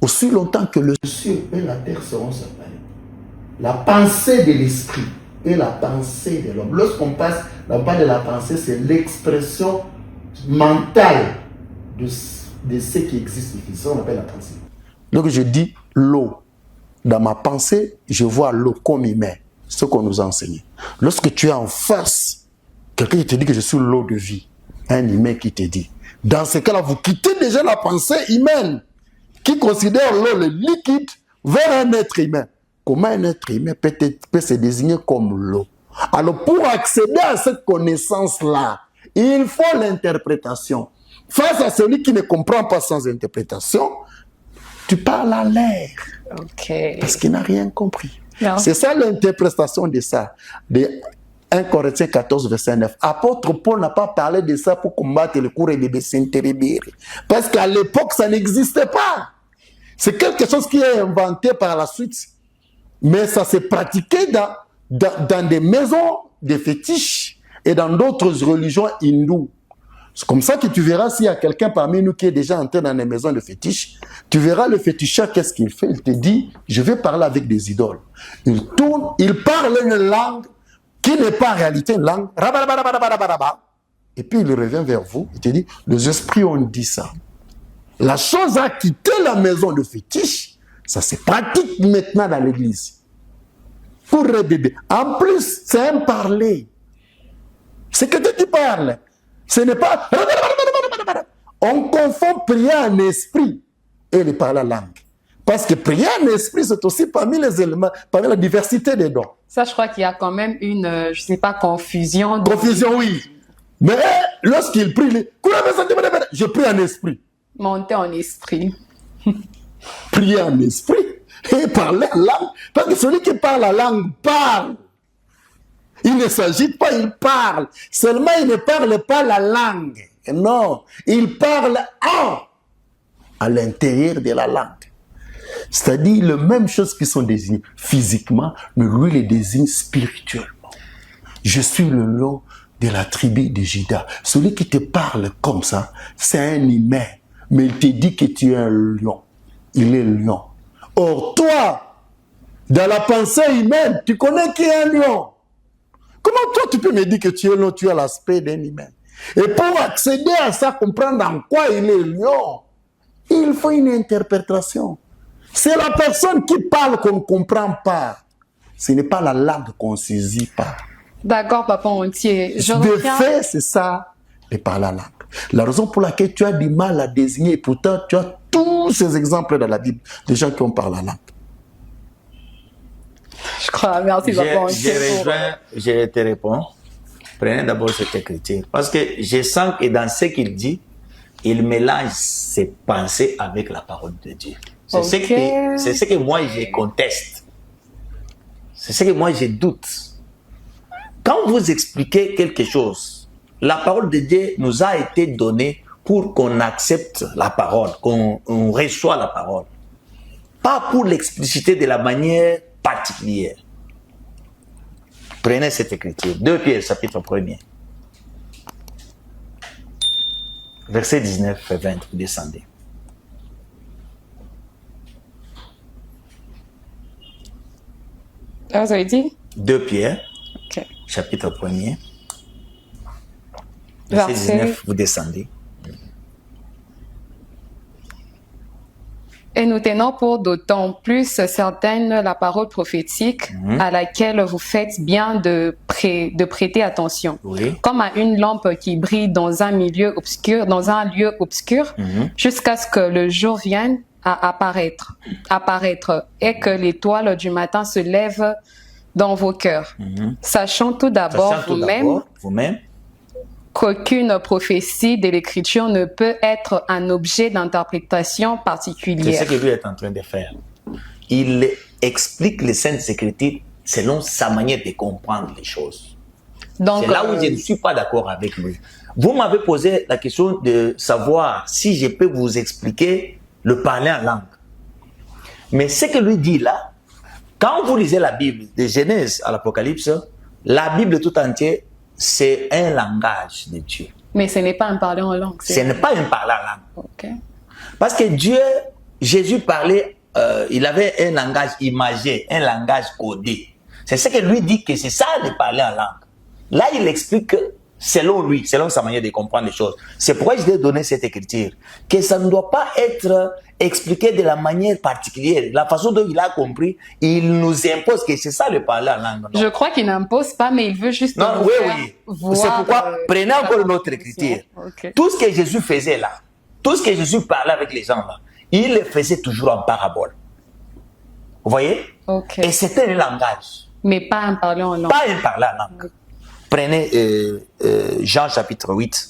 Aussi longtemps que le ciel et la terre seront séparés, la pensée de l'esprit et la pensée de l'homme. Lorsqu'on passe là-bas de la pensée, c'est l'expression mentale de ce qui existe ici. Ça, on appelle la pensée. Donc je dis l'eau. Dans ma pensée, je vois l'eau comme humain. Ce qu'on nous a enseigné. Lorsque tu es en face, quelqu'un qui te dit que je suis l'eau de vie, un humain qui te dit. Dans ce cas-là, vous quittez déjà la pensée humaine qui considère l'eau le liquide vers un être humain. Comment un être humain peut se désigner comme l'eau? Alors, pour accéder à cette connaissance-là, il faut l'interprétation. Face à celui qui ne comprend pas sans interprétation, tu parles à l'air. Okay. Parce qu'il n'a rien compris. C'est ça l'interprétation de ça. De 1 Corinthiens 14, verset 9. Apôtre Paul n'a pas parlé de ça pour combattre le cours de Saint-Térébir. Parce qu'à l'époque, ça n'existait pas. C'est quelque chose qui est inventé par la suite. Mais ça s'est pratiqué dans des maisons de fétiches et dans d'autres religions hindoues. C'est comme ça que tu verras s'il y a quelqu'un parmi nous qui est déjà entré dans des maisons de fétiches. Tu verras le féticheur, qu'est-ce qu'il fait? Il te dit, je vais parler avec des idoles. Il tourne, il parle une langue qui n'est pas en réalité une langue, et puis il revient vers vous, il te dit, les esprits ont dit ça. La chose a quitté la maison de fétiche, ça se pratique maintenant dans l'église. Pour les bébés. En plus, c'est un parler. C'est que tu parles. Ce n'est pas... On confond prier en esprit et le parler en langue. Parce que prier en esprit, c'est aussi parmi les éléments, parmi la diversité des dons. Ça, je crois qu'il y a quand même une, je sais pas, confusion. Confusion, oui. Mais lorsqu'il prie, je prie en esprit. Monter en esprit. Prier en esprit et parler en langue. Parce que celui qui parle la langue parle. Il ne s'agite pas, il parle. Seulement, il ne parle pas la langue. Non, il parle à l'intérieur de la langue. C'est-à-dire, les mêmes choses qui sont désignées physiquement, mais lui les désigne spirituellement. Je suis le lion de la tribu de Juda. Celui qui te parle comme ça, c'est un humain. Mais il te dit que tu es un lion. Il est lion. Or, toi, dans la pensée humaine, tu connais qui est un lion. Comment toi, tu peux me dire que tu es lion, tu as l'aspect d'un humain? Et pour accéder à ça, comprendre en quoi il est lion, il faut une interprétation. C'est la personne qui parle qu'on ne comprend pas. Ce n'est pas la langue qu'on ne saisit pas. D'accord, Papa Entier. De fait, c'est ça, de parler la langue. La raison pour laquelle tu as du mal à désigner, et pourtant tu as tous ces exemples dans la Bible, de gens qui ont parlé la langue. Je crois, merci, Papa Entier. Je te réponds. Prenez d'abord cette écriture. Parce que je sens que dans ce qu'il dit, il mélange ses pensées avec la parole de Dieu. C'est ce que moi je conteste. C'est ce que moi je doute. Quand vous expliquez quelque chose, la parole de Dieu nous a été donnée pour qu'on accepte la parole, qu'on reçoit la parole. Pas pour l'expliciter de la manière particulière. Prenez cette écriture. 2 Pierre, chapitre 1er. Verset 19 et 20, vous descendez. Ah, vous avez dit 2 Pierre, okay. Chapitre 1er. Verset 19, vous descendez. Et nous tenons pour d'autant plus certaine la parole prophétique à laquelle vous faites bien de prêter attention. Oui. Comme à une lampe qui brille dans un lieu obscur, jusqu'à ce que le jour vienne à apparaître et que l'étoile du matin se lève dans vos cœurs. Sachant tout d'abord vous-même qu'aucune prophétie de l'Écriture ne peut être un objet d'interprétation particulière. C'est ce que lui est en train de faire. Il explique les Saintes Écritures selon sa manière de comprendre les choses. C'est là où je ne suis pas d'accord avec lui. Vous m'avez posé la question de savoir si je peux vous expliquer le parler en langue. Mais ce que lui dit là, quand vous lisez la Bible, de Genèse à l'Apocalypse, la Bible tout entière, c'est un langage de Dieu. Mais ce n'est pas un parler en langue. Ce n'est pas un parler en langue. Okay. Parce que Jésus parlait, il avait un langage imagé, un langage codé. C'est ce que lui dit que c'est ça de parler en langue. Là, il explique que selon lui, selon sa manière de comprendre les choses. C'est pourquoi je lui ai donné cette écriture. Que ça ne doit pas être expliqué de la manière particulière. La façon dont il a compris, il nous impose que c'est ça le parler en langue. Non? Je crois qu'il n'impose pas, mais il veut juste non, oui. C'est pourquoi, prenez encore une autre écriture. Okay. Tout ce que Jésus faisait là, tout ce que Jésus parlait avec les gens là, il le faisait toujours en parabole. Vous voyez? Okay. Et c'était un langage. Mais pas un parler en langue. Pas un parler en langue. Okay. Prenez Jean chapitre 8,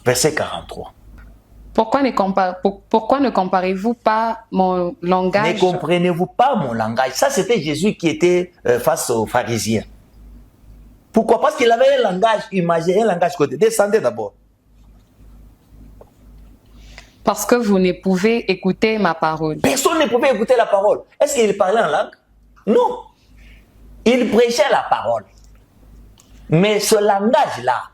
verset 43. Pourquoi ne comparez-vous pas mon langage? Ne comprenez-vous pas mon langage? Ça, c'était Jésus qui était face aux pharisiens. Pourquoi? Parce qu'il avait un langage imagé, un langage codé. Descendez d'abord. Parce que vous ne pouvez écouter ma parole. Personne ne pouvait écouter la parole. Est-ce qu'il parlait en langue? Non. Il prêchait la parole. Mais ce langage-là,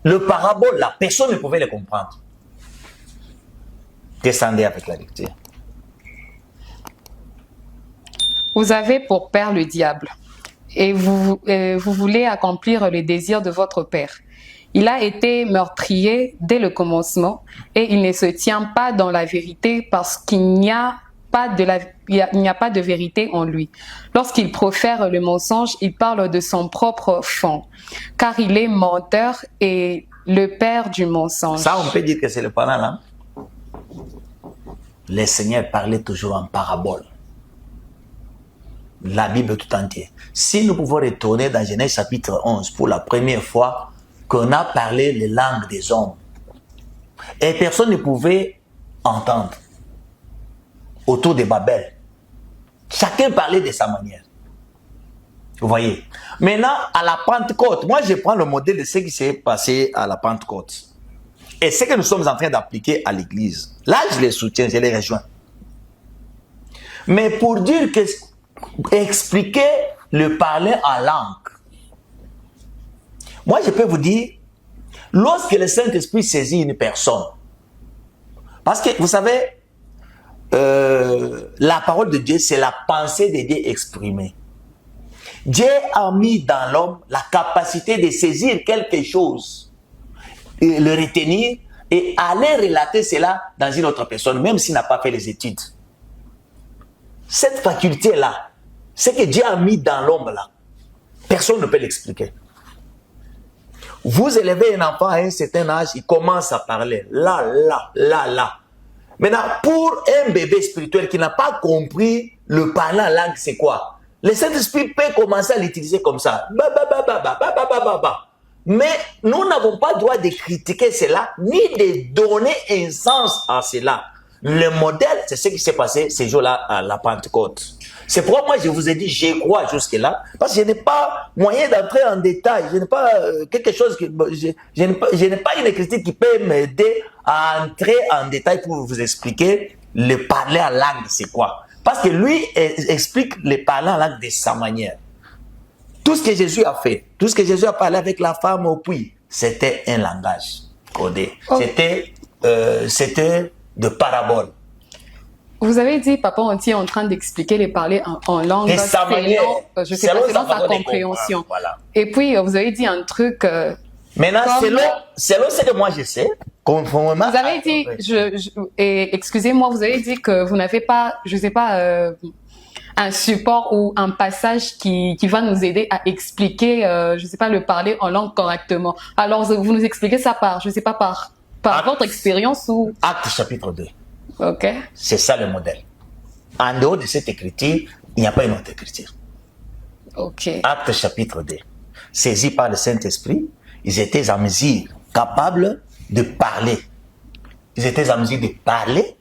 le parabole-là, personne ne pouvait le comprendre. Descendez avec la lecture. Vous avez pour père le diable, et vous voulez accomplir les désirs de votre père. Il a été meurtrier dès le commencement et il ne se tient pas dans la vérité parce qu'il n'y a pas de vérité en lui. Lorsqu'il profère le mensonge, il parle de son propre fond, car il est menteur et le père du mensonge. Ça, on peut dire que c'est le parlant là. Le Seigneur parlait toujours en parabole. La Bible tout entière. Si nous pouvons retourner dans Genèse chapitre 11 pour la première fois qu'on a parlé les langues des hommes et personne ne pouvait entendre autour de Babel. Chacun parlait de sa manière. Vous voyez. Maintenant, à la Pentecôte, moi je prends le modèle de ce qui s'est passé à la Pentecôte. Et ce que nous sommes en train d'appliquer à l'église. Là, je les soutiens, je les rejoins. Mais pour dire que expliquer le parler en langue. Moi, je peux vous dire, lorsque le Saint-Esprit saisit une personne, parce que vous savez, la parole de Dieu, c'est la pensée de Dieu exprimée. Dieu a mis dans l'homme la capacité de saisir quelque chose, et le retenir et aller relater cela dans une autre personne, même s'il n'a pas fait les études. Cette faculté-là, ce que Dieu a mis dans l'homme là, personne ne peut l'expliquer. Vous élevez un enfant à un certain âge, il commence à parler. Là. Maintenant, pour un bébé spirituel qui n'a pas compris le parler en langue, c'est quoi? Le Saint-Esprit peut commencer à l'utiliser comme ça. Mais nous n'avons pas le droit de critiquer cela, ni de donner un sens à cela. Le modèle, c'est ce qui s'est passé ces jours-là à la Pentecôte. C'est pourquoi moi je vous ai dit, je crois jusque-là, parce que je n'ai pas moyen d'entrer en détail, je n'ai pas quelque chose, je n'ai pas une critique qui peut m'aider à entrer en détail pour vous expliquer le parler en langue, c'est quoi. Parce que lui explique le parler en langue de sa manière. Tout ce que Jésus a fait, tout ce que Jésus a parlé avec la femme au puits, c'était un langage codé. Oh. C'était de parabole. Vous avez dit, Papa Anti est en train d'expliquer les parler en langue selon sa compréhension. Voilà. Et puis, vous avez dit un truc... Maintenant, selon ce que moi je sais, conformément... Vous avez dit, excusez-moi, vous avez dit que vous n'avez pas, je ne sais pas, un support ou un passage qui va nous aider à expliquer, je ne sais pas, le parler en langue correctement. Alors, vous nous expliquez ça par, je ne sais pas, par votre expérience ou... Acte chapitre 2. Ok. C'est ça le modèle. En dehors de cette écriture, il n'y a pas une autre écriture. Ok. Acte chapitre 2. Saisis par le Saint-Esprit, ils étaient en mesure, capables de parler. Ils étaient en mesure de parler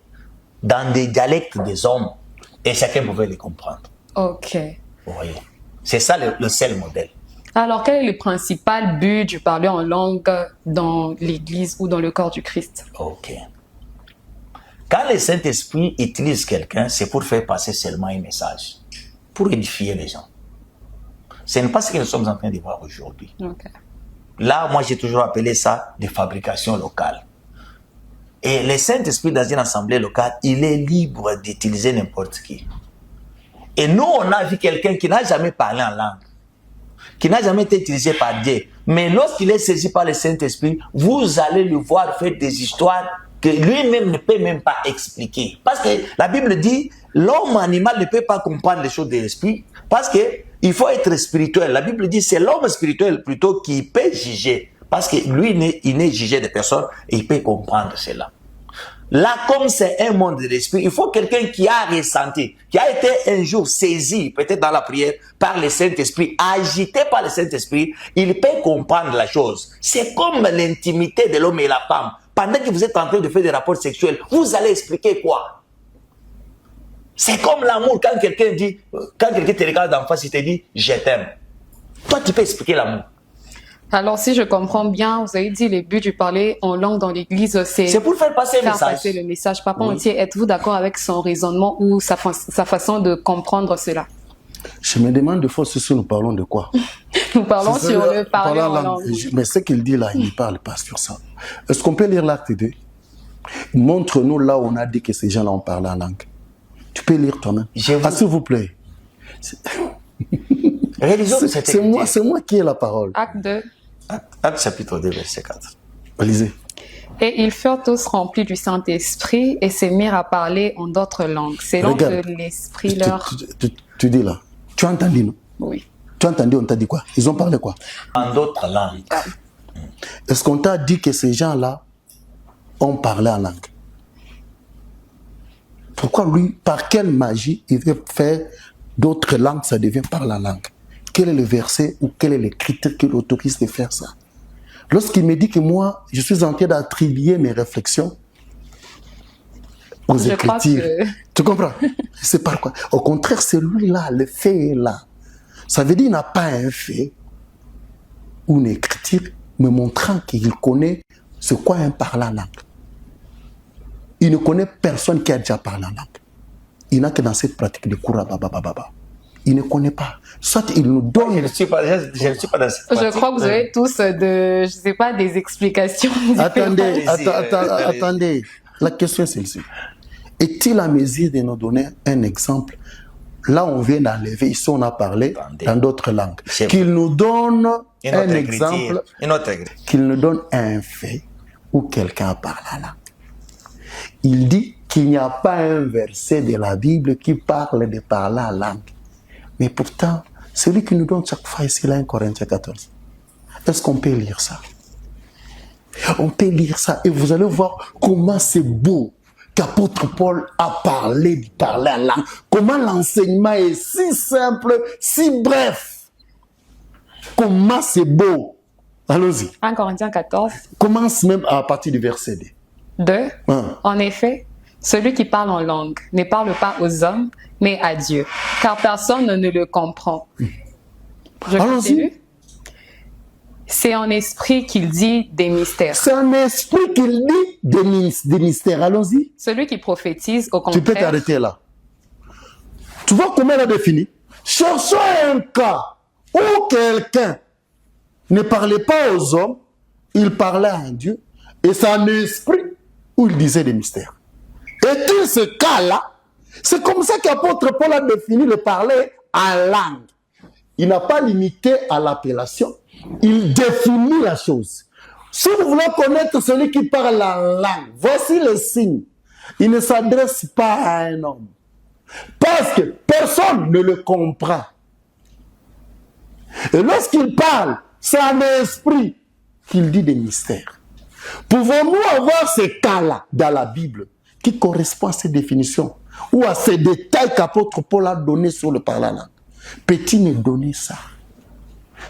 dans des dialectes des hommes et chacun pouvait les comprendre. Ok. Vous voyez. C'est ça le seul modèle. Alors, quel est le principal but du parler en langue dans l'Église ou dans le corps du Christ? Ok. Quand le Saint-Esprit utilise quelqu'un, c'est pour faire passer seulement un message, pour édifier les gens. Ce n'est pas ce que nous sommes en train de voir aujourd'hui. Okay. Là, moi, j'ai toujours appelé ça de fabrication locale. Et le Saint-Esprit, dans une assemblée locale, il est libre d'utiliser n'importe qui. Et nous, on a vu quelqu'un qui n'a jamais parlé en langue, qui n'a jamais été utilisé par Dieu. Mais lorsqu'il est saisi par le Saint-Esprit, vous allez le voir faire des histoires que lui-même ne peut même pas expliquer. Parce que la Bible dit, l'homme animal ne peut pas comprendre les choses de l'esprit, parce qu'il faut être spirituel. La Bible dit, c'est l'homme spirituel plutôt qui peut juger. Parce que lui, il n'est jugé de personne et il peut comprendre cela. Là, comme c'est un monde de l'esprit, il faut quelqu'un qui a ressenti, qui a été un jour saisi, peut-être dans la prière, par le Saint-Esprit, agité par le Saint-Esprit, il peut comprendre la chose. C'est comme l'intimité de l'homme et la femme. Pendant que vous êtes en train de faire des rapports sexuels, vous allez expliquer quoi? C'est comme l'amour, quand quelqu'un te regarde en face, il te dit « je t'aime ». Toi, tu peux expliquer l'amour. Alors, si je comprends bien, vous avez dit le but du parler en langue dans l'Église, c'est pour faire passer le message. Papa Entier, êtes-vous d'accord avec son raisonnement ou sa façon de comprendre cela? Je me demande de fois si nous parlons de quoi. Nous parlons sur le parler en langue. Mais ce qu'il dit là, il ne parle pas sur ça. Est-ce qu'on peut lire l'acte 2? Montre-nous là où on a dit que ces gens-là ont parlé en langue. Tu peux lire toi-même. S'il vous plaît. Réalisons cette écriture. C'est moi qui ai la parole. Acte 2. Acte chapitre 2, verset 4. Lisez. Et ils furent tous remplis du Saint-Esprit et se mirent à parler en d'autres langues, selon Regarde. que l'Esprit leur... Tu dis là. Tu as entendu, non? Oui. Tu as entendu, on t'a dit quoi? Ils ont parlé quoi? En d'autres langues. Est-ce qu'on t'a dit que ces gens-là ont parlé en langue? Pourquoi lui, par quelle magie, il veut faire d'autres langues, ça devient par la langue? Quel est le verset ou quel est l'écriture qui l'autorise de faire ça? Lorsqu'il me dit que moi, je suis en train d'attribuer mes réflexions aux Je crois écritures. que- Tu comprends? C'est pas quoi. Au contraire, celui-là, le fait est là. Ça veut dire qu'il n'a pas un fait ou une écriture me montrant qu'il connaît c'est quoi un parlant langue. Il ne connaît personne qui a déjà parlé en langue. Il n'a que dans cette pratique de Kourababababa. Il ne connaît pas. Soit il nous donne... Je ne suis pas dans cette Je pratique. crois que vous avez tous je sais pas, des explications. Attendez, Allez-y, attendez. La question est celle-ci. Est-il à mesure de nous donner un exemple? Là, on vient d'enlever, ici on a parlé Attendez. dans d'autres langues. C'est Qu'il nous donne Une un autre écriture. exemple, Une autre écriture. qu'il nous donne un fait où quelqu'un parle la langue. Il dit qu'il n'y a pas un verset de la Bible qui parle de parler la langue. Mais pourtant, celui qui nous donne chaque fois ici, là, 1 Corinthiens 14. Est-ce qu'on peut lire ça? On peut lire ça et vous allez voir comment c'est beau qu'apôtre Paul a parlé de parler la langue. Comment l'enseignement est si simple, si bref. Comment c'est beau. Allons-y. 1 Corinthiens 14, Commence même à partir du verset 2. 2. Hein. En effet, celui qui parle en langue ne parle pas aux hommes, mais à Dieu, car personne ne le comprend. Je Allons-y. continue. C'est en esprit qu'il dit des mystères. C'est un esprit qu'il dit des mystères. Allons-y. Celui qui prophétise, au Tu peux contraire, t'arrêter là. Tu vois comment elle a défini? Cherchons un cas où quelqu'un ne parlait pas aux hommes, il parlait à Dieu, et c'est un esprit où il disait des mystères. Et ce cas-là, c'est comme ça qu'apôtre Paul a défini le parler en langue. Il n'a pas limité à l'appellation, il définit la chose. Si vous voulez connaître celui qui parle en langue, voici le signe. Il ne s'adresse pas à un homme. Parce que personne ne le comprend. Et lorsqu'il parle, c'est un esprit qu'il dit des mystères. Pouvons-nous avoir ces cas-là dans la Bible qui correspondent à ces définitions ou à ces détails qu'apôtre Paul a donnés sur le parler langue? Peut-il me donner ça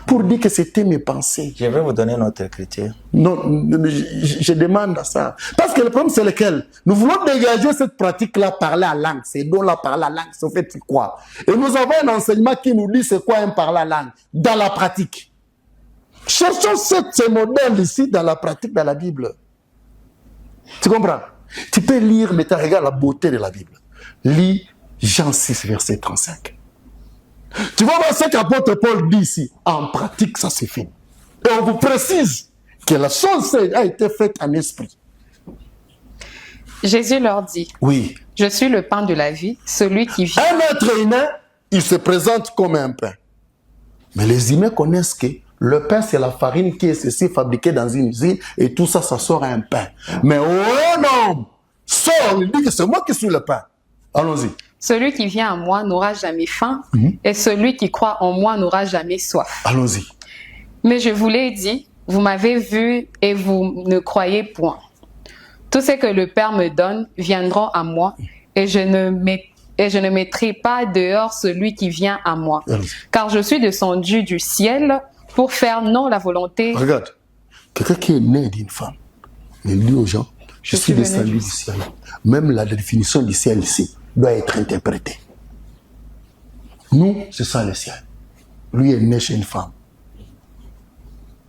pour dire que c'était mes pensées? Je vais vous donner notre écriture. Non, je demande à ça. Parce que le problème, c'est lequel? Nous voulons dégager cette pratique-là, parler à langue. C'est donc la parler à langue, ça fait quoi? Et nous avons un enseignement qui nous dit c'est quoi un parler à langue dans la pratique. Cherchons ce modèle ici dans la pratique, dans la Bible. Tu comprends? Tu peux lire, mais tu regardes la beauté de la Bible. Lis Jean 6, verset 35. Tu vas voir ce qu'apôtre Paul dit ici. En pratique, ça se fait. Et on vous précise que la chose a été faite en esprit. Jésus leur dit, Oui. je suis le pain de la vie, celui qui vient. Un être humain, il se présente comme un pain. Mais les humains connaissent que le pain, c'est la farine qui est ceci fabriquée dans une usine et tout ça, ça sort un pain. Mais oh non, sort, il dit que c'est moi qui suis le pain. Allons-y. Celui qui vient à moi n'aura jamais faim, et celui qui croit en moi n'aura jamais soif. Allons-y. Mais je vous l'ai dit, vous m'avez vu et vous ne croyez point. Tout ce que le Père me donne viendront à moi, et je ne mettrai pas dehors celui qui vient à moi. Allons-y. Car je suis descendu du ciel pour faire non la volonté. Regarde, quelqu'un qui est né d'une femme, il dit aux gens, je suis descendu du ciel. Même la définition du ciel ici doit être interprétée. Nous, c'est ça le ciel. Lui est né chez une femme.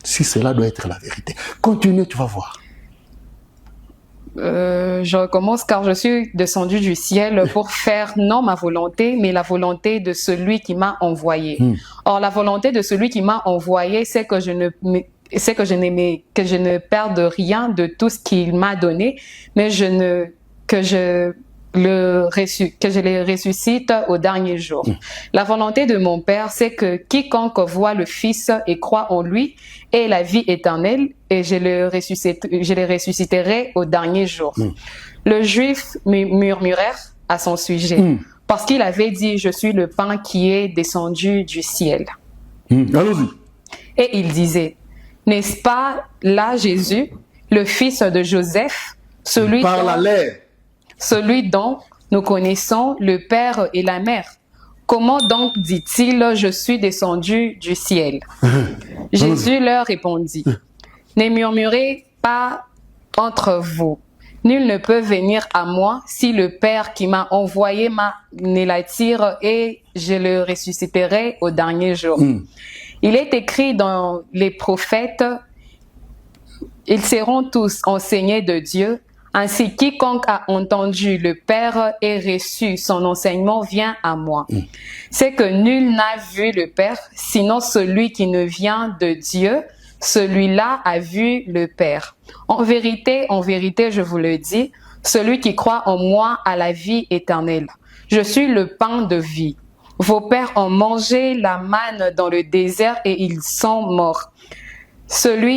Si cela doit être la vérité. Continue, tu vas voir. Je recommence car je suis descendu du ciel pour faire non ma volonté, mais la volonté de celui qui m'a envoyé. Or, la volonté de celui qui m'a envoyé, c'est que je ne perde rien de tout ce qu'il m'a donné, mais que je que je les ressuscite au dernier jour. La volonté de mon Père, c'est que quiconque voit le Fils et croit en lui ait la vie éternelle, et je les ressusciterai au dernier jour. Le Juif murmurait à son sujet, parce qu'il avait dit, je suis le pain qui est descendu du ciel. Allons-y. Et il disait, n'est-ce pas là Jésus, le fils de Joseph, celui dont nous connaissons le Père et la Mère? Comment donc dit-il, je suis descendu du ciel? Jésus leur répondit, ne murmurez pas entre vous. Nul ne peut venir à moi si le Père qui m'a envoyé ne l'attire, et je le ressusciterai au dernier jour. Il est écrit dans les prophètes, ils seront tous enseignés de Dieu. Ainsi, quiconque a entendu le Père et reçu son enseignement vient à moi. C'est que nul n'a vu le Père, sinon celui qui ne vient de Dieu, celui-là a vu le Père. En vérité, je vous le dis, celui qui croit en moi a la vie éternelle. Je suis le pain de vie. Vos pères ont mangé la manne dans le désert et ils sont morts. C'est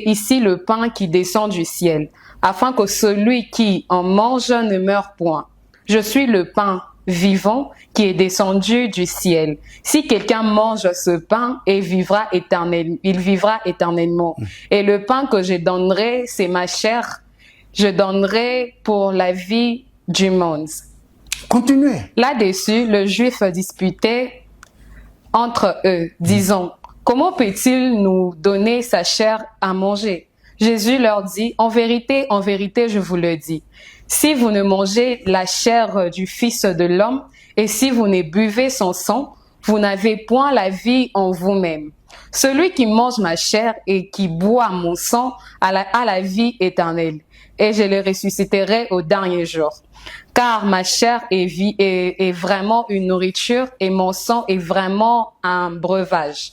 ici le pain qui descend du ciel, afin que celui qui en mange ne meure point. Je suis le pain vivant qui est descendu du ciel. Si quelqu'un mange ce pain, il vivra éternellement. Et le pain que je donnerai, c'est ma chair. Je donnerai pour la vie du monde. Continuez. Là-dessus, le Juif disputait entre eux, disant, comment peut-il nous donner sa chair à manger? Jésus leur dit, en vérité, je vous le dis, si vous ne mangez la chair du Fils de l'homme et si vous ne buvez son sang, vous n'avez point la vie en vous-même. Celui qui mange ma chair et qui boit mon sang a la vie éternelle, et je le ressusciterai au dernier jour. Car ma chair est vraiment une nourriture et mon sang est vraiment un breuvage.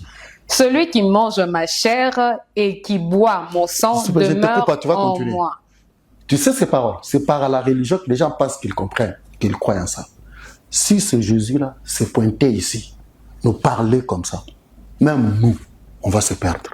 Celui qui mange ma chair et qui boit mon sang demeure en moi. Tu sais ces paroles, c'est par la religion que les gens pensent qu'ils comprennent, qu'ils croient en ça. Si ce Jésus-là s'est pointé ici, nous parler comme ça, même nous, on va se perdre.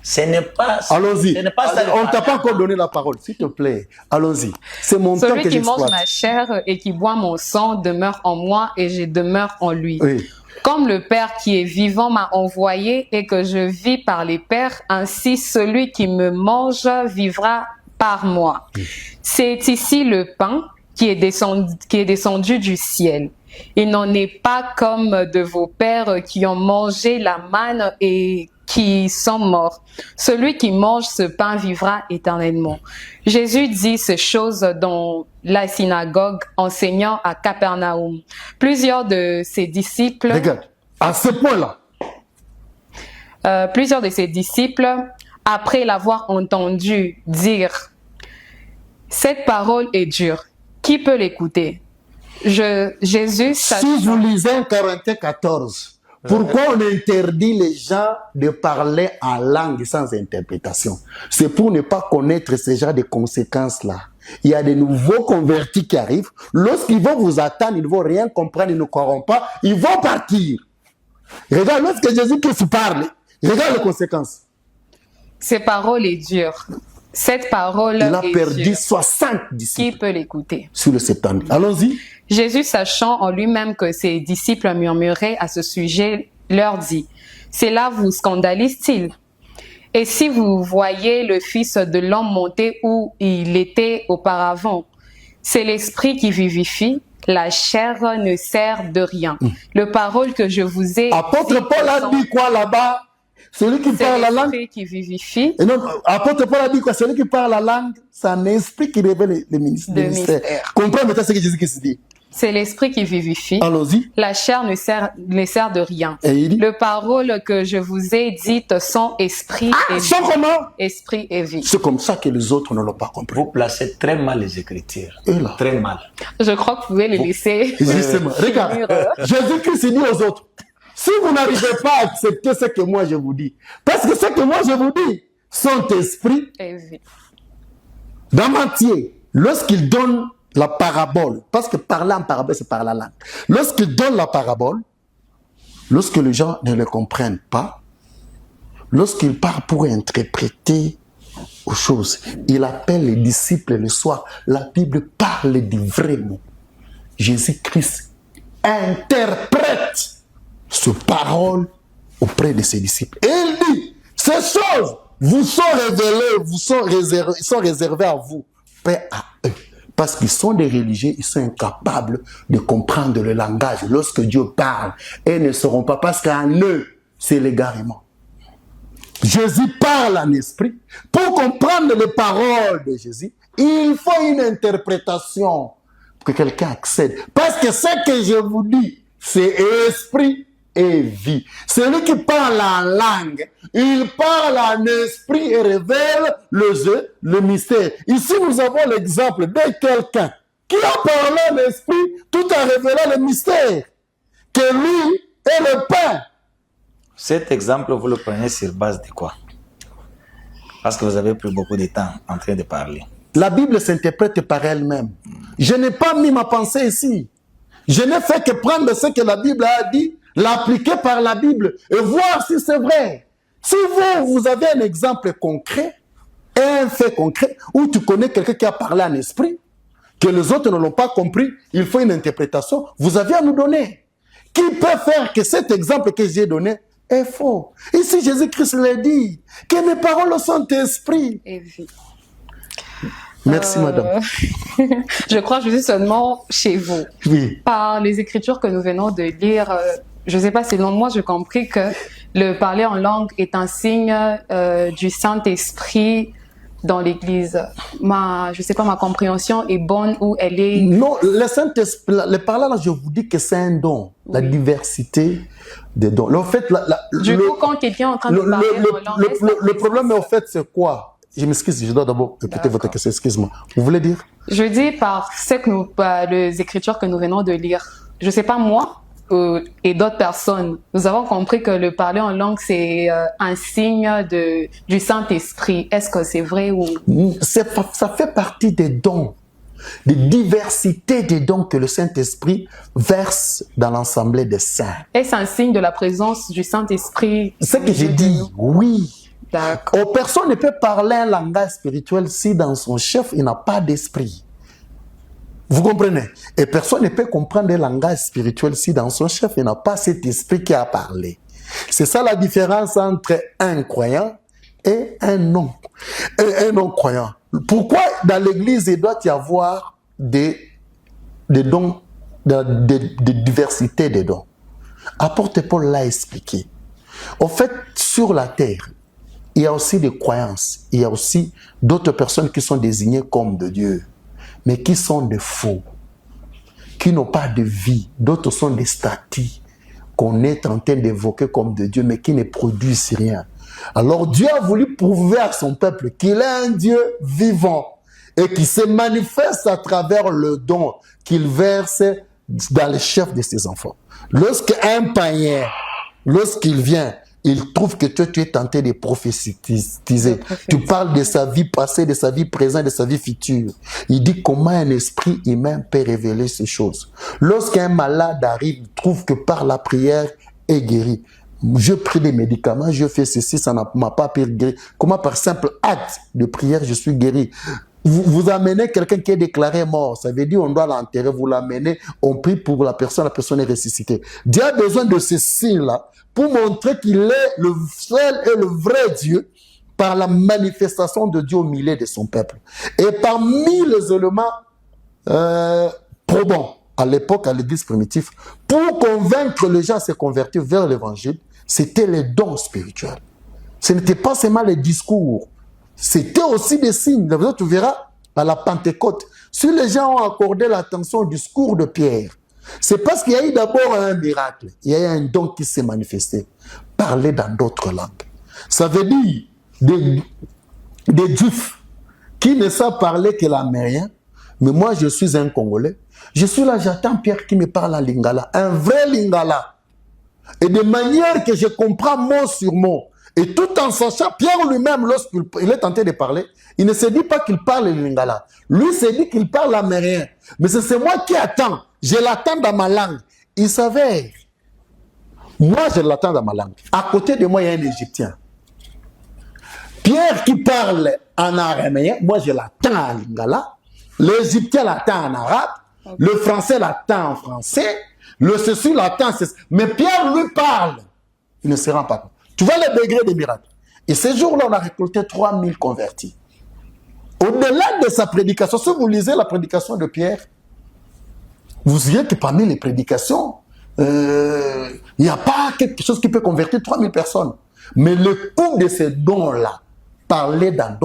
Ce n'est pas ça. Allons-y. On ne t'a pas encore donné la parole, s'il te plaît. Allons-y. C'est mon temps que j'exploite. Celui qui mange ma chair et qui boit mon sang demeure en moi et je demeure en lui. Oui. Comme le Père qui est vivant m'a envoyé et que je vis par les Pères, ainsi celui qui me mange vivra par moi. C'est ici le pain qui est descendu du ciel. Il n'en est pas comme de vos pères qui ont mangé la manne et qui sont morts. Celui qui mange ce pain vivra éternellement. Jésus dit ces choses dans la synagogue, enseignant à Capernaum. Plusieurs de ses disciples... Regarde, à ce point-là. Plusieurs de ses disciples, après l'avoir entendu dire « Cette parole est dure, qui peut l'écouter ?» Jésus... Si vous lisez Corinthiens 14... Pourquoi on interdit les gens de parler en langue sans interprétation? C'est pour ne pas connaître ce genre de conséquences-là. Il y a de nouveaux convertis qui arrivent. Lorsqu'ils vont vous attendre, ils ne vont rien comprendre, ils ne croiront pas, ils vont partir. Regarde, lorsque Jésus-Christ parle, regarde les conséquences. Ces paroles est dure. Cette parole est dure. Il a perdu 60 disciples. Qui peut l'écouter? Sur le septembre. Allons-y. Jésus, sachant en lui-même que ses disciples murmuraient à ce sujet, leur dit, « Cela vous scandalise-t-il? Et si vous voyez le Fils de l'homme monter où il était auparavant, c'est l'esprit qui vivifie, la chair ne sert de rien. Le parole que je vous ai... » Apôtre Paul a dit quoi là-bas? Celui qui parle la langue... C'est l'esprit qui vivifie. Et non, apôtre Paul a dit quoi? Celui qui parle la langue, c'est un esprit qui révèle le ministère. Comprends maintenant ce que Jésus dit. C'est l'esprit qui vivifie. Allons-y. La chair ne sert de rien. Et il dit, le parole que je vous ai dites sont esprit et vie. Comment? Esprit et vie. C'est comme ça que les autres ne l'ont pas compris. Vous placez très mal les Écritures. Et là? Très mal. Je crois que vous pouvez les laisser. Justement. Regarde. Jésus-Christ dit aux autres, si vous n'arrivez pas à accepter ce que moi je vous dis, parce que ce que moi je vous dis sont esprit et vie. dans Matthieu lorsqu'il donne la parabole, parce que parler en parabole, c'est par la langue. Lorsqu'il donne la parabole, lorsque les gens ne le comprennent pas, lorsqu'il part pour interpréter aux choses, il appelle les disciples le soir. La Bible parle des vrais mots. Jésus-Christ interprète ces paroles auprès de ses disciples. Et il dit, ces choses vous sont révélées, sont réservées à vous, paix à eux. Parce qu'ils sont des religieux, ils sont incapables de comprendre le langage lorsque Dieu parle. Et ne seront pas, parce qu'en eux, c'est l'égarement. Jésus parle en esprit. Pour comprendre les paroles de Jésus, il faut une interprétation pour que quelqu'un accède. Parce que ce que je vous dis, c'est esprit et vie. Celui qui parle en langue, il parle en esprit et révèle le mystère. Ici, nous avons l'exemple de quelqu'un qui a parlé en esprit tout en révélant le mystère. Que lui est le pain. Cet exemple, vous le prenez sur base de quoi? Parce que vous avez pris beaucoup de temps en train de parler. La Bible s'interprète par elle-même. Je n'ai pas mis ma pensée ici. Je n'ai fait que prendre ce que la Bible a dit, l'appliquer par la Bible et voir si c'est vrai. Si vous avez un exemple concret, un fait concret, où tu connais quelqu'un qui a parlé en esprit, que les autres ne l'ont pas compris, il faut une interprétation, vous avez à nous donner. Qui peut faire que cet exemple que j'ai donné est faux? Ici, Jésus-Christ l'a dit, que mes paroles sont esprit Et vie. Merci, madame. Je crois que je suis seulement chez vous. Oui. Par les écritures que nous venons de lire, je ne sais pas, selon moi, j'ai compris que le parler en langue est un signe du Saint-Esprit dans l'Église. Je ne sais pas, ma compréhension est bonne ou elle est... Non, le Saint-Esprit, le parler là, je vous dis que c'est un don. Oui. La diversité des dons. En fait, du coup, quand quelqu'un est en train de parler en langue... Le problème, en fait, c'est quoi? Je m'excuse, je dois d'abord écouter votre question, excuse-moi. Vous voulez dire? Je dis par les écritures que nous venons de lire. Je ne sais pas, moi et d'autres personnes, nous avons compris que le parler en langue, c'est un signe du Saint-Esprit. Est-ce que c'est vrai ou... Ça fait partie des dons, des diversités des dons que le Saint-Esprit verse dans l'assemblée des saints. Est-ce un signe de la présence du Saint-Esprit? Ce que j'ai dit, oui. D'accord. Personne ne peut parler un langage spirituel si dans son chef, il n'a pas d'esprit. Vous comprenez? Et personne ne peut comprendre un langage spirituel si dans son chef, il n'a pas cet esprit qui a parlé. C'est ça la différence entre un croyant et un non-croyant. Pourquoi dans l'église, il doit y avoir des dons, de diversité des dons? Apôtre Paul l'a expliqué. En fait, sur la terre, il y a aussi des croyances. Il y a aussi d'autres personnes qui sont désignées comme de Dieu, mais qui sont des faux, qui n'ont pas de vie. D'autres sont des statues qu'on est en train d'évoquer comme de Dieu, mais qui ne produisent rien. Alors Dieu a voulu prouver à son peuple qu'il est un Dieu vivant et qui se manifeste à travers le don qu'il verse dans les chefs de ses enfants. Lorsqu'un païen, lorsqu'il vient, il trouve que toi, tu es tenté de prophétiser. Tu parles de sa vie passée, de sa vie présente, de sa vie future. Il dit comment un esprit humain peut révéler ces choses. Lorsqu'un malade arrive, il trouve que par la prière est guéri. Je prie des médicaments, je fais ceci, ça ne m'a pas guéri. Comment par simple acte de prière, je suis guéri? Vous amenez quelqu'un qui est déclaré mort, ça veut dire on doit l'enterrer, vous l'amenez, on prie pour la personne est ressuscitée. Dieu a besoin de ces signes-là pour montrer qu'il est le seul et le vrai Dieu par la manifestation de Dieu au milieu de son peuple. Et parmi les éléments probants à l'époque, à l'église primitive, pour convaincre les gens à se convertir vers l'évangile, c'était les dons spirituels. Ce n'était pas seulement les discours. C'était aussi des signes. Tu verras à la Pentecôte, si les gens ont accordé l'attention au discours de Pierre, c'est parce qu'il y a eu d'abord un miracle. Il y a eu un don qui s'est manifesté. Parler dans d'autres langues. Ça veut dire des Juifs qui ne savent parler que l'amérien. Mais moi, je suis un Congolais. Je suis là, j'attends Pierre qui me parle en lingala. Un vrai lingala. Et de manière que je comprends mot sur mot. Et tout en sachant, Pierre lui-même, lorsqu'il est tenté de parler, il ne se dit pas qu'il parle le lingala. Lui se dit qu'il parle amérien. Mais c'est moi qui attends. Je l'attends dans ma langue. Il savait. Moi, je l'attends dans ma langue. À côté de moi, il y a un Égyptien. Pierre qui parle en araméen, moi je l'attends en lingala. L'Égyptien l'attend en arabe. Le Français l'attend en français. Le ceci l'attend. Mais Pierre lui parle. Il ne se rend pas compte. Tu vois le degré des miracles. Et ce jour-là, on a récolté 3000 convertis. Au-delà de sa prédication, si vous lisez la prédication de Pierre, vous verrez que parmi les prédications, il n'y a pas quelque chose qui peut convertir 3000 personnes. Mais le coût de ces dons-là, parler dans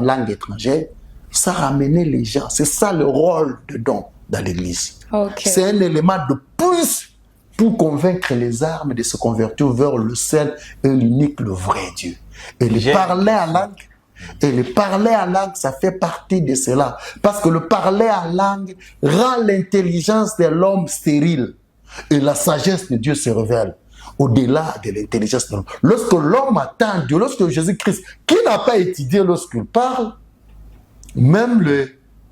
langue étrangère, ça ramenait les gens. C'est ça le rôle de don dans l'église. Okay. C'est un élément de plus pour convaincre les âmes de se convertir vers le seul et l'unique, le vrai Dieu. Et le parler en langue, ça fait partie de cela. Parce que le parler en langue rend l'intelligence de l'homme stérile. Et la sagesse de Dieu se révèle au-delà de l'intelligence de l'homme. Lorsque l'homme attend Dieu, lorsque Jésus-Christ, qui n'a pas étudié lorsqu'il parle, même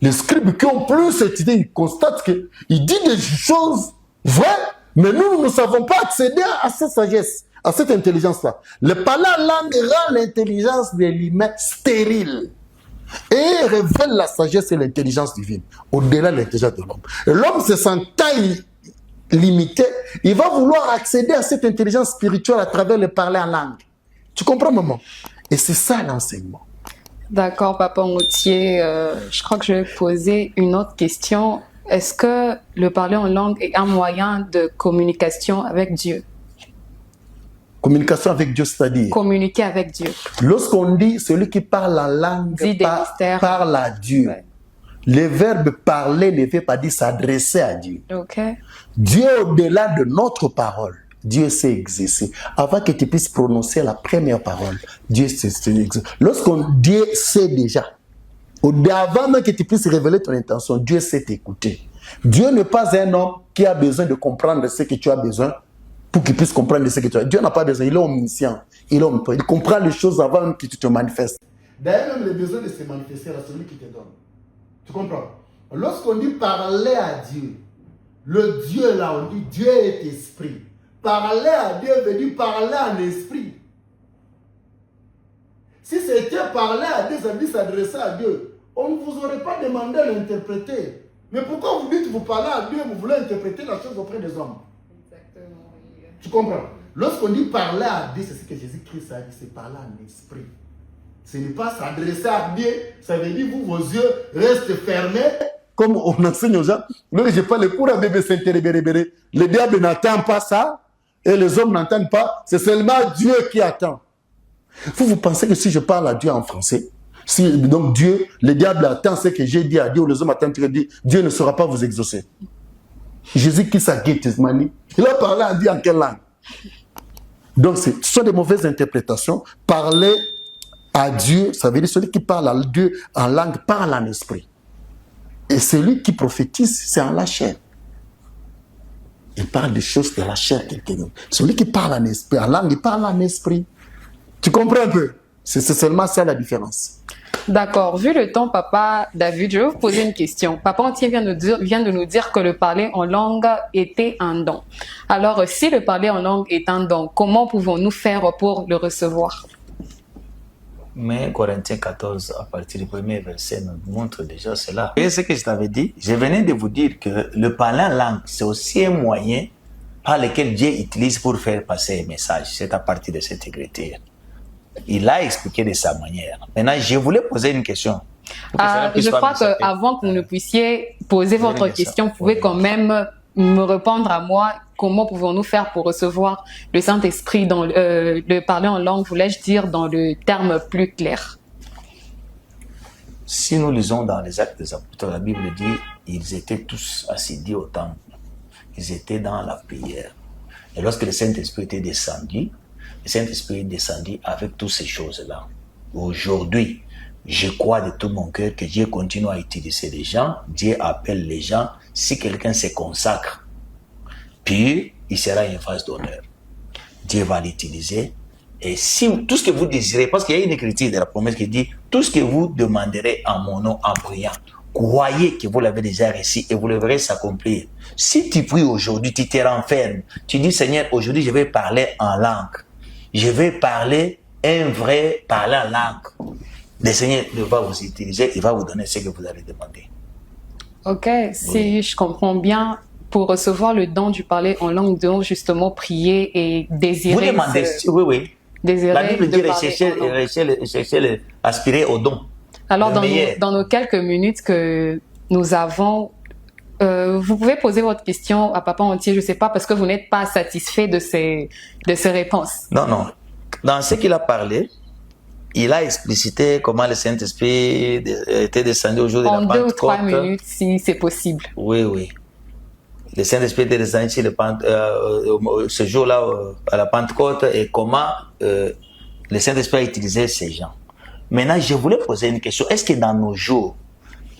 les scribes qui ont plus étudié, ils constatent qu'il dit des choses vraies, mais nous ne savons pas accéder à cette sagesse, à cette intelligence-là. Le parler en langue rend l'intelligence de l'humain stérile et révèle la sagesse et l'intelligence divine, au-delà de l'intelligence de l'homme. Et l'homme se sentant limité, il va vouloir accéder à cette intelligence spirituelle à travers le parler en langue. Tu comprends, maman? Et c'est ça l'enseignement. D'accord, Papa Ngoutier. Je crois que je vais poser une autre question. Est-ce que le parler en langue est un moyen de communication avec Dieu? Communication avec Dieu, c'est-à-dire? Communiquer avec Dieu. Lorsqu'on dit celui qui parle en langue parle à Dieu. Ouais. Le verbe parler ne veut pas dire s'adresser à Dieu. Okay. Dieu, au-delà de notre parole, Dieu sait exercer. Avant que tu puisses prononcer la première parole, Dieu sait exercer. Lorsqu'on Dieu sait déjà, avant même que tu puisses révéler ton intention, Dieu sait t'écouter. Dieu n'est pas un homme qui a besoin de comprendre ce que tu as besoin pour qu'il puisse comprendre ce que tu as. Dieu n'a pas besoin, il est omniscient. Il comprend les choses avant même que tu te manifestes. D'ailleurs, même le besoin de se manifester à celui qui te donne. Tu comprends? Lorsqu'on dit parler à Dieu, le Dieu là, on dit Dieu est esprit. Parler à Dieu veut dire parler en esprit. Si c'était parler à Dieu, ça veut dire s'adresser à Dieu, on ne vous aurait pas demandé de l'interpréter. Mais pourquoi vous dites que vous parlez à Dieu, vous voulez interpréter la chose auprès des hommes? Exactement, oui. Tu comprends? Lorsqu'on dit parler à Dieu, c'est ce que Jésus-Christ a dit, c'est parler en esprit. Ce n'est pas s'adresser à Dieu, ça veut dire vos yeux restent fermés. Comme on enseigne aux gens, lorsque je parle pour un bébé s'intéresser, le diable n'attend pas ça et les hommes n'entendent pas, c'est seulement Dieu qui attend. Vous pensez que si je parle à Dieu en français, donc Dieu, le diable attend ce que j'ai dit à Dieu, ou les hommes attendent que Dieu ne saura pas vous exaucer. Jésus qui s'est guéri, il a parlé à Dieu en quelle langue? Donc ce sont des mauvaises interprétations. Parler à Dieu, ça veut dire celui qui parle à Dieu en langue parle en esprit. Et celui qui prophétise, c'est en la chair. Il parle des choses de la chair. Celui qui parle en esprit, en langue, il parle en esprit. Tu comprends un peu? C'est seulement ça la différence. D'accord. Vu le temps, Papa David, je vais vous poser une question. Papa Entier vient de nous dire que le parler en langue était un don. Alors, si le parler en langue est un don, comment pouvons-nous faire pour le recevoir? Mais Corinthiens 14, à partir du premier verset, nous montre déjà cela. Et ce que je t'avais dit, je venais de vous dire que le parler en langue, c'est aussi un moyen par lequel Dieu utilise pour faire passer un message. C'est à partir de cette écriture. Il l'a expliqué de sa manière. Maintenant, je voulais poser une question. Je crois qu'avant que vous ne puissiez poser votre question, vous pouvez quand même me répondre à moi. Comment pouvons-nous faire pour recevoir le Saint-Esprit dans le parler en langue, voulais-je dire, dans le terme plus clair? Si nous lisons dans les Actes des Apôtres, la Bible dit ils étaient tous assidus au temple. Ils étaient dans la prière. Et lorsque le Saint-Esprit était descendu, le Saint-Esprit est descendu avec toutes ces choses-là. Aujourd'hui, je crois de tout mon cœur que Dieu continue à utiliser les gens. Dieu appelle les gens. Si quelqu'un se consacre, puis il sera en phase d'honneur. Dieu va l'utiliser Et si tout ce que vous désirez, parce qu'il y a une écriture de la promesse qui dit, tout ce que vous demanderez en mon nom en priant, croyez que vous l'avez déjà reçu et vous le verrez s'accomplir. Si tu pries aujourd'hui, tu te renfermes, tu dis Seigneur, aujourd'hui je vais parler en langue. Je vais parler un vrai parler en langue. Le Seigneur va vous utiliser, il va vous donner ce que vous avez demandé. Ok, si je comprends bien, pour recevoir le don du parler en langue, nous devons justement prier et désirer. Vous demandez, oui. Désirer la Bible dit rechercher, aspirer au don. Alors, dans nos quelques minutes que nous avons, vous pouvez poser votre question à Papa Entier, je ne sais pas, parce que vous n'êtes pas satisfait de ces réponses. Non, non. Dans ce qu'il a parlé, il a explicité comment le Saint-Esprit était descendu au jour de la Pentecôte. En 2 ou 3 minutes, si c'est possible. Oui, oui. Le Saint-Esprit était descendu sur ce jour-là à la Pentecôte et comment le Saint-Esprit a utilisé ces gens. Maintenant, je voulais poser une question. Est-ce que dans nos jours,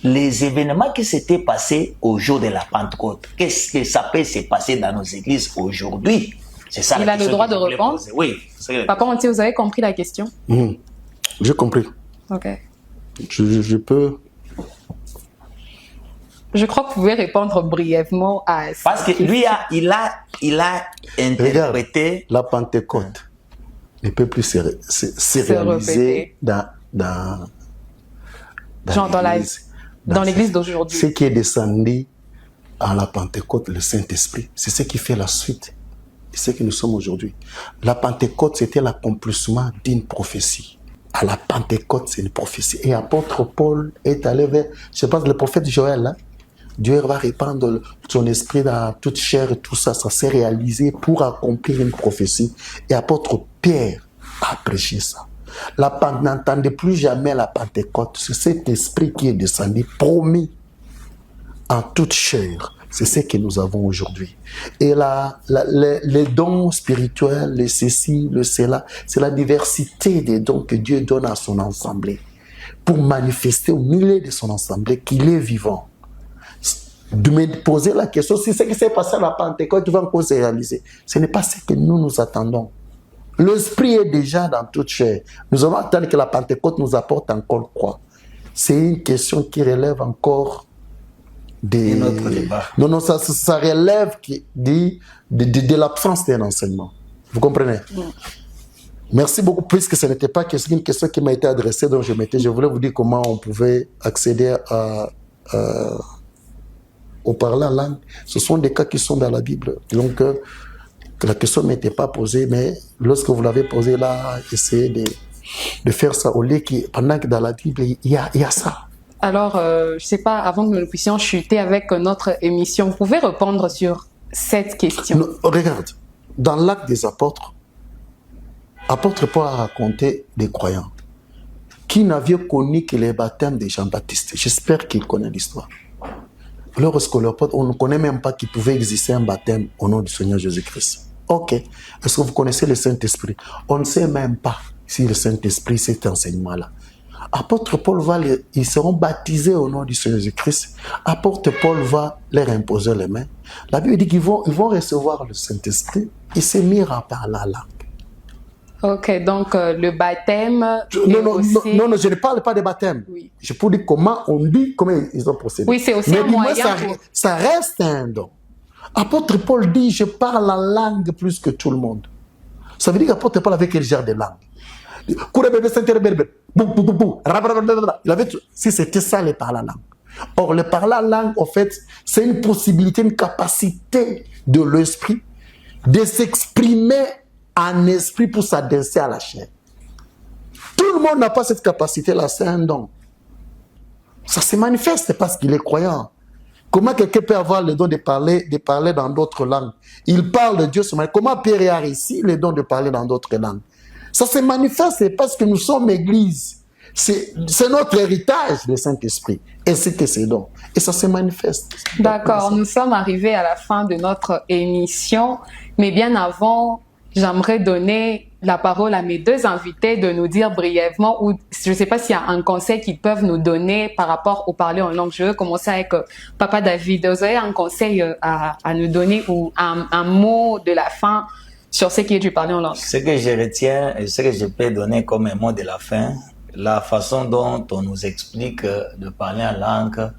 les événements qui s'étaient passés au jour de la Pentecôte, qu'est-ce que ça peut se passer dans nos églises aujourd'hui? C'est ça. Il a le droit de répondre? Oui. Papa Entier, vous avez compris la question? J'ai compris. Ok. Je peux... Je crois que vous pouvez répondre brièvement à ça. Parce que lui, il a interprété... Regarde, la Pentecôte ne peut plus se réaliser dans l'église d'aujourd'hui. Ce qui est descendu à la Pentecôte, le Saint-Esprit, c'est ce qui fait la suite de ce que nous sommes aujourd'hui. La Pentecôte, c'était l'accomplissement d'une prophétie. À la Pentecôte, c'est une prophétie. Et apôtre Paul est allé vers, je pense, le prophète Joël, là, Dieu va répandre son esprit dans toute chair et tout ça, ça s'est réalisé pour accomplir une prophétie. Et apôtre Pierre a prêché ça. N'entendez plus jamais la Pentecôte. C'est cet esprit qui est descendu, promis en toute chair. C'est ce que nous avons aujourd'hui. Et les dons spirituels, les ceci, le cela, c'est la diversité des dons que Dieu donne à son assemblée pour manifester au milieu de son assemblée qu'il est vivant. De me poser la question, si ce qui s'est passé à la Pentecôte va encore se réaliser. Ce n'est pas ce que nous attendons. L'esprit est déjà dans toute chair. Nous allons attendre que la Pentecôte nous apporte encore quoi? C'est une question qui relève encore un autre débat. Non, ça relève de l'absence d'un enseignement. Vous comprenez? Merci beaucoup, puisque ce n'était pas une question qui m'a été adressée, donc je voulais vous dire comment on pouvait accéder au parler en langue. Ce sont des cas qui sont dans la Bible. Donc, la question ne m'était pas posée, mais lorsque vous l'avez posée là, essayez de faire ça au lieu pendant que dans la Bible, il y a ça. Alors, je ne sais pas, avant que nous puissions chuter avec notre émission, vous pouvez répondre sur cette question. Non, regarde, dans l'Acte des Apôtres, apôtre Paul a raconté des croyants qui n'avaient connu que les baptêmes de Jean-Baptiste. J'espère qu'ils connaissent l'histoire. Lorsque on ne connaît même pas qu'il pouvait exister un baptême au nom du Seigneur Jésus-Christ. Ok. Est-ce que vous connaissez le Saint-Esprit? On ne sait même pas si le Saint-Esprit, cet enseignement-là. Apôtre Paul ils seront baptisés au nom du Seigneur Jésus-Christ. Apôtre Paul va leur imposer les mains. La Bible dit qu'ils vont recevoir le Saint-Esprit. Ils se mirent à parler la langue. Ok, donc le baptême. Non, je ne parle pas de baptême. Oui. Je peux dire comment ils ont procédé. Oui, c'est aussi un moyen. Ça reste un don. Apôtre Paul dit, je parle la langue plus que tout le monde. Ça veut dire qu'apôtre Paul avait quel genre de langue? Si c'était ça, le parler la langue. Or, le parler la langue, en fait, c'est une possibilité, une capacité de l'esprit de s'exprimer en esprit pour s'adresser à la chair. Tout le monde n'a pas cette capacité-là, c'est un don. Ça se manifeste parce qu'il est croyant. Comment quelqu'un peut avoir le don de parler dans d'autres langues? Il parle de Dieu. Comment Pierre a réussi le don de parler dans d'autres langues? Ça se manifeste parce que nous sommes Église. C'est notre héritage, le Saint-Esprit. Et c'est que c'est donc. Et ça se manifeste. D'accord, nous sommes arrivés à la fin de notre émission. Mais bien avant, j'aimerais donner la parole à mes deux invités de nous dire brièvement, ou je ne sais pas s'il y a un conseil qu'ils peuvent nous donner par rapport au parler en langue. Je veux commencer avec Papa David. Vous avez un conseil à nous donner ou un mot de la fin sur ce qui est du parler en langue. Ce que je retiens et ce que je peux donner comme un mot de la fin, la façon dont on nous explique de parler en langue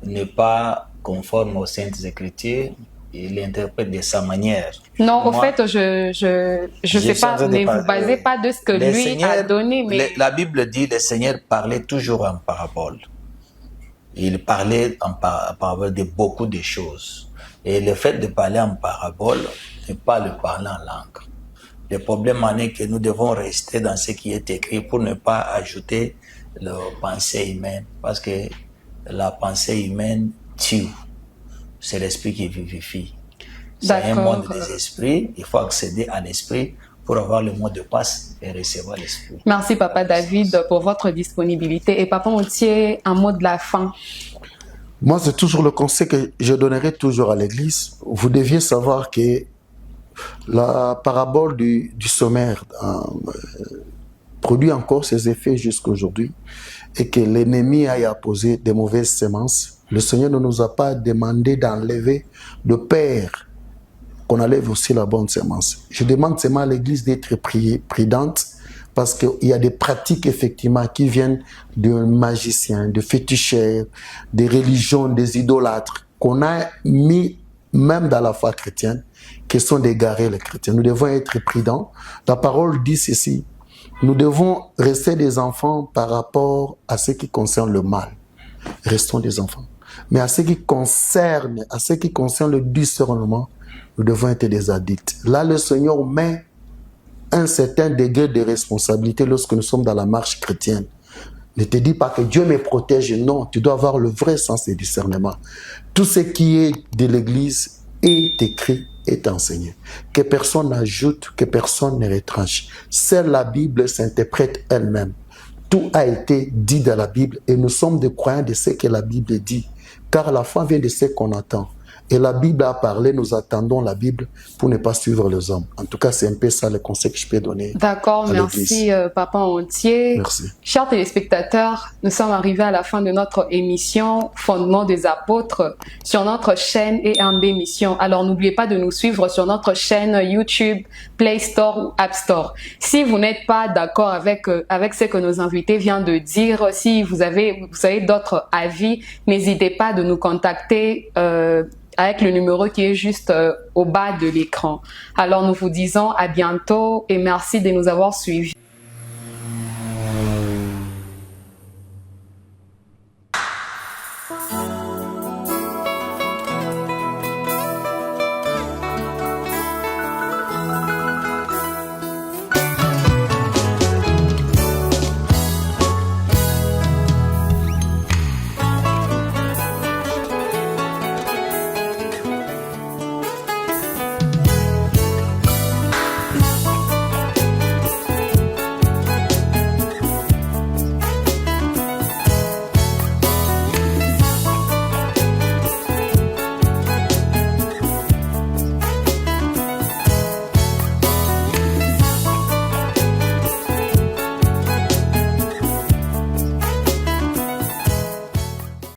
n'est pas conforme aux Saintes Écritures. Il l'interprète de sa manière. Non, au fait, je sais pas, ne vous basez pas de ce que lui a donné. Mais la Bible dit que le Seigneur parlait toujours en parabole. Il parlait en parabole de beaucoup de choses. Et le fait de parler en parabole n'est pas le parler en langue. Le problème en est que nous devons rester dans ce qui est écrit pour ne pas ajouter la pensée humaine. Parce que la pensée humaine tue. C'est l'esprit qui vivifie. C'est un monde des esprits. Il faut accéder à l'esprit pour avoir le mot de passe et recevoir l'esprit. Merci, Papa David, pour votre disponibilité. Et Papa Montier, un mot de la fin. Moi, c'est toujours le conseil que je donnerai toujours à l'Église. Vous deviez savoir que la parabole du sommaire produit encore ses effets jusqu'à aujourd'hui et que l'ennemi aille apposer des mauvaises semences. Le Seigneur ne nous a pas demandé d'enlever le Père, qu'on enlève aussi la bonne semence. Je demande seulement à l'Église d'être prudente parce qu'il y a des pratiques effectivement qui viennent de magiciens, de féticheurs, des religions, des idolâtres qu'on a mis même dans la foi chrétienne, qui sont d'égarer les chrétiens. Nous devons être prudents. La parole dit ceci. Nous devons rester des enfants par rapport à ce qui concerne le mal. Restons des enfants. Mais à ce qui concerne le discernement, nous devons être des adultes. Là, le Seigneur met un certain degré de responsabilité lorsque nous sommes dans la marche chrétienne. Ne te dis pas que Dieu me protège. Non, tu dois avoir le vrai sens du discernement. Tout ce qui est de l'Église est écrit, est enseigné. Que personne n'ajoute, que personne ne retranche. Seule la Bible s'interprète elle-même. Tout a été dit dans la Bible et nous sommes des croyants de ce que la Bible dit. Car la foi vient de ce qu'on attend. Et la Bible a parlé, nous attendons la Bible pour ne pas suivre les hommes. En tout cas, c'est un peu ça le conseil que je peux donner. D'accord, merci Papa Montier. Merci. Chers téléspectateurs, nous sommes arrivés à la fin de notre émission Fondement des apôtres sur notre chaîne EMB Mission. Alors n'oubliez pas de nous suivre sur notre chaîne YouTube, Play Store ou App Store. Si vous n'êtes pas d'accord avec ce que nos invités viennent de dire, si vous avez d'autres avis, n'hésitez pas de nous contacter avec le numéro qui est juste au bas de l'écran. Alors nous vous disons à bientôt et merci de nous avoir suivis.